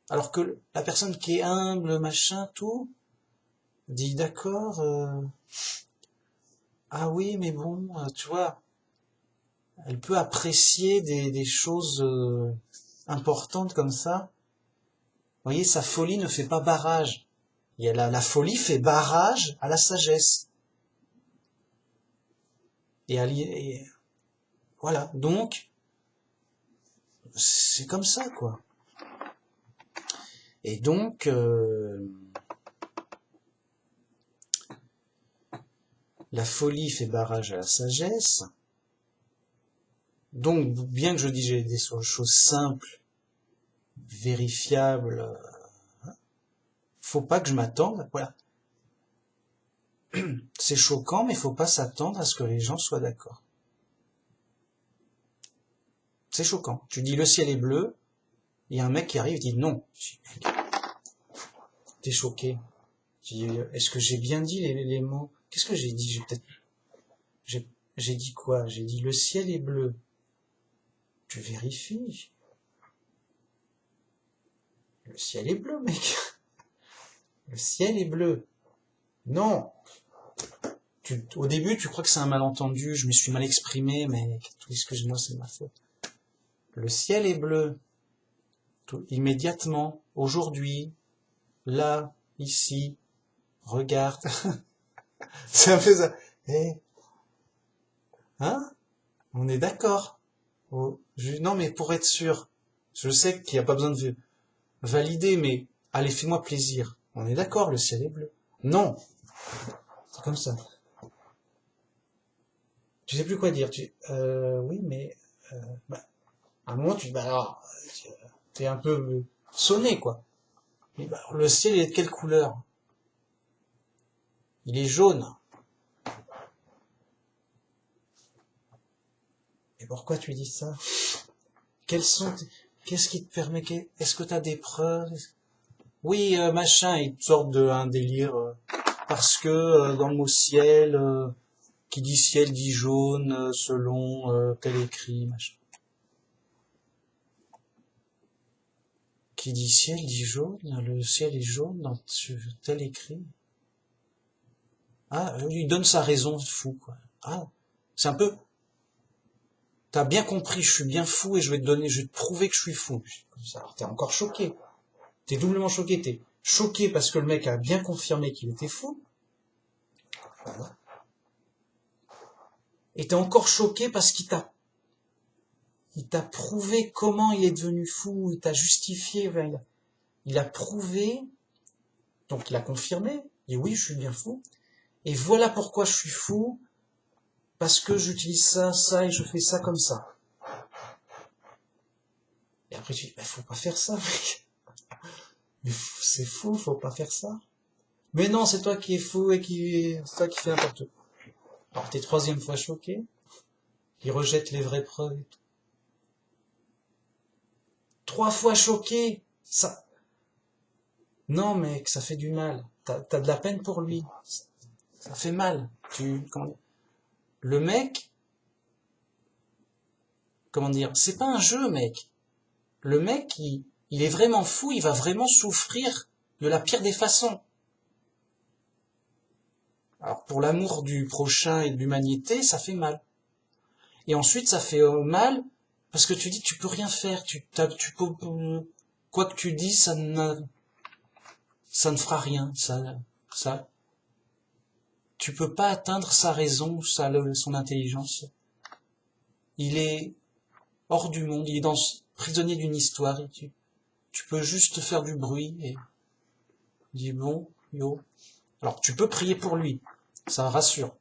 Alors que la personne qui est humble, machin, tout, dit d'accord, ah oui, mais bon, tu vois, elle peut apprécier des choses importantes comme ça. Vous voyez, sa folie ne fait pas barrage. Et la folie fait barrage à la sagesse. Et voilà, donc, c'est comme ça, quoi. Et donc, la folie fait barrage à la sagesse. Donc, bien que je dise des choses simples, vérifiables, faut pas que je m'attende. Voilà. C'est choquant, mais faut pas s'attendre à ce que les gens soient d'accord. C'est choquant. Tu dis le ciel est bleu, il y a un mec qui arrive et dit non. T'es choqué. Tu dis, est-ce que j'ai bien dit les mots? Qu'est-ce que j'ai dit? J'ai dit quoi? J'ai dit le ciel est bleu. Tu vérifies. Le ciel est bleu, mec. Le ciel est bleu. Non. Au début, tu crois que c'est un malentendu, je me suis mal exprimé, mais excuse-moi, c'est de ma faute. Le ciel est bleu. Immédiatement, aujourd'hui, là, ici, regarde. C'est un peu ça. Hein? On est d'accord. Non, mais pour être sûr, je sais qu'il n'y a pas besoin de valider, mais allez, fais-moi plaisir. On est d'accord, le ciel est bleu. Non. C'est comme ça. Tu sais plus quoi dire. Oui, mais bah, à un moment, tu dis, bah alors, t'es un peu sonné, quoi. Mais bah, le ciel est de quelle couleur? Il est jaune. Et pourquoi tu dis ça? Qu'est-ce qui te permet, est-ce que t'as des preuves? Oui, machin, ils sortent d'un délire, parce que dans le mot ciel, qui dit ciel dit jaune, selon tel écrit, machin. Qui dit ciel dit jaune, le ciel est jaune dans tel écrit. Ah, il donne sa raison fou, quoi. Ah, c'est un peu, t'as bien compris, je suis bien fou et je vais te prouver que je suis fou. Alors t'es encore choqué. T'es doublement choqué. T'es choqué parce que le mec a bien confirmé qu'il était fou. Voilà. Et t'es encore choqué parce il t'a prouvé comment il est devenu fou, il t'a justifié, il a prouvé, donc il a confirmé, il dit oui, je suis bien fou, et voilà pourquoi je suis fou, parce que j'utilise ça, et je fais ça comme ça. Et après tu dis, faut pas faire ça, mec. Mais c'est fou, faut pas faire ça. Mais non, c'est toi qui es fou et c'est toi qui fais n'importe quoi. Alors t'es troisième fois choqué, il rejette les vraies preuves et tout. 3 fois choqué, ça. Non, mec, ça fait du mal. T'as de la peine pour lui. Ça fait mal. Le mec, comment dire, c'est pas un jeu, mec. Le mec, il est vraiment fou, il va vraiment souffrir de la pire des façons. Alors, pour l'amour du prochain et de l'humanité, ça fait mal. Et ensuite, ça fait mal parce que tu dis, tu peux rien faire. Quoi que tu dis, ça ne fera rien. Tu peux pas atteindre sa raison, son intelligence. Il est hors du monde, il est prisonnier d'une histoire. Et tu peux juste faire du bruit et dire bon, yo. Alors tu peux prier pour lui, ça rassure.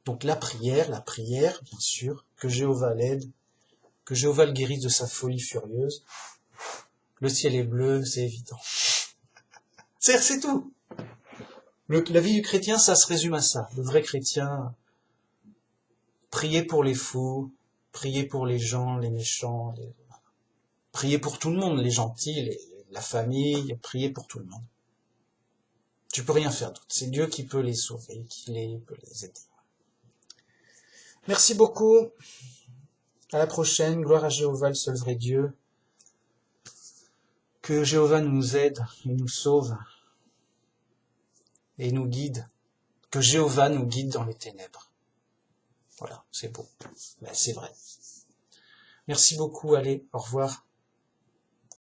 Donc la prière, bien sûr, que Jéhovah l'aide, que Jéhovah le guérisse de sa folie furieuse. Le ciel est bleu, c'est évident. C'est tout. La vie du chrétien, ça se résume à ça. Le vrai chrétien, prier pour les fous, prier pour les gens, les méchants, prier pour tout le monde, les gentils, la famille, prier pour tout le monde. Tu peux rien faire d'autre. C'est Dieu qui peut les sauver, peut les aider. Merci beaucoup. À la prochaine. Gloire à Jéhovah, le seul vrai Dieu. Que Jéhovah nous aide, il nous sauve et nous guide que Jéhovah nous guide dans les ténèbres. Voilà, c'est beau. Mais c'est vrai. Merci beaucoup, allez, au revoir.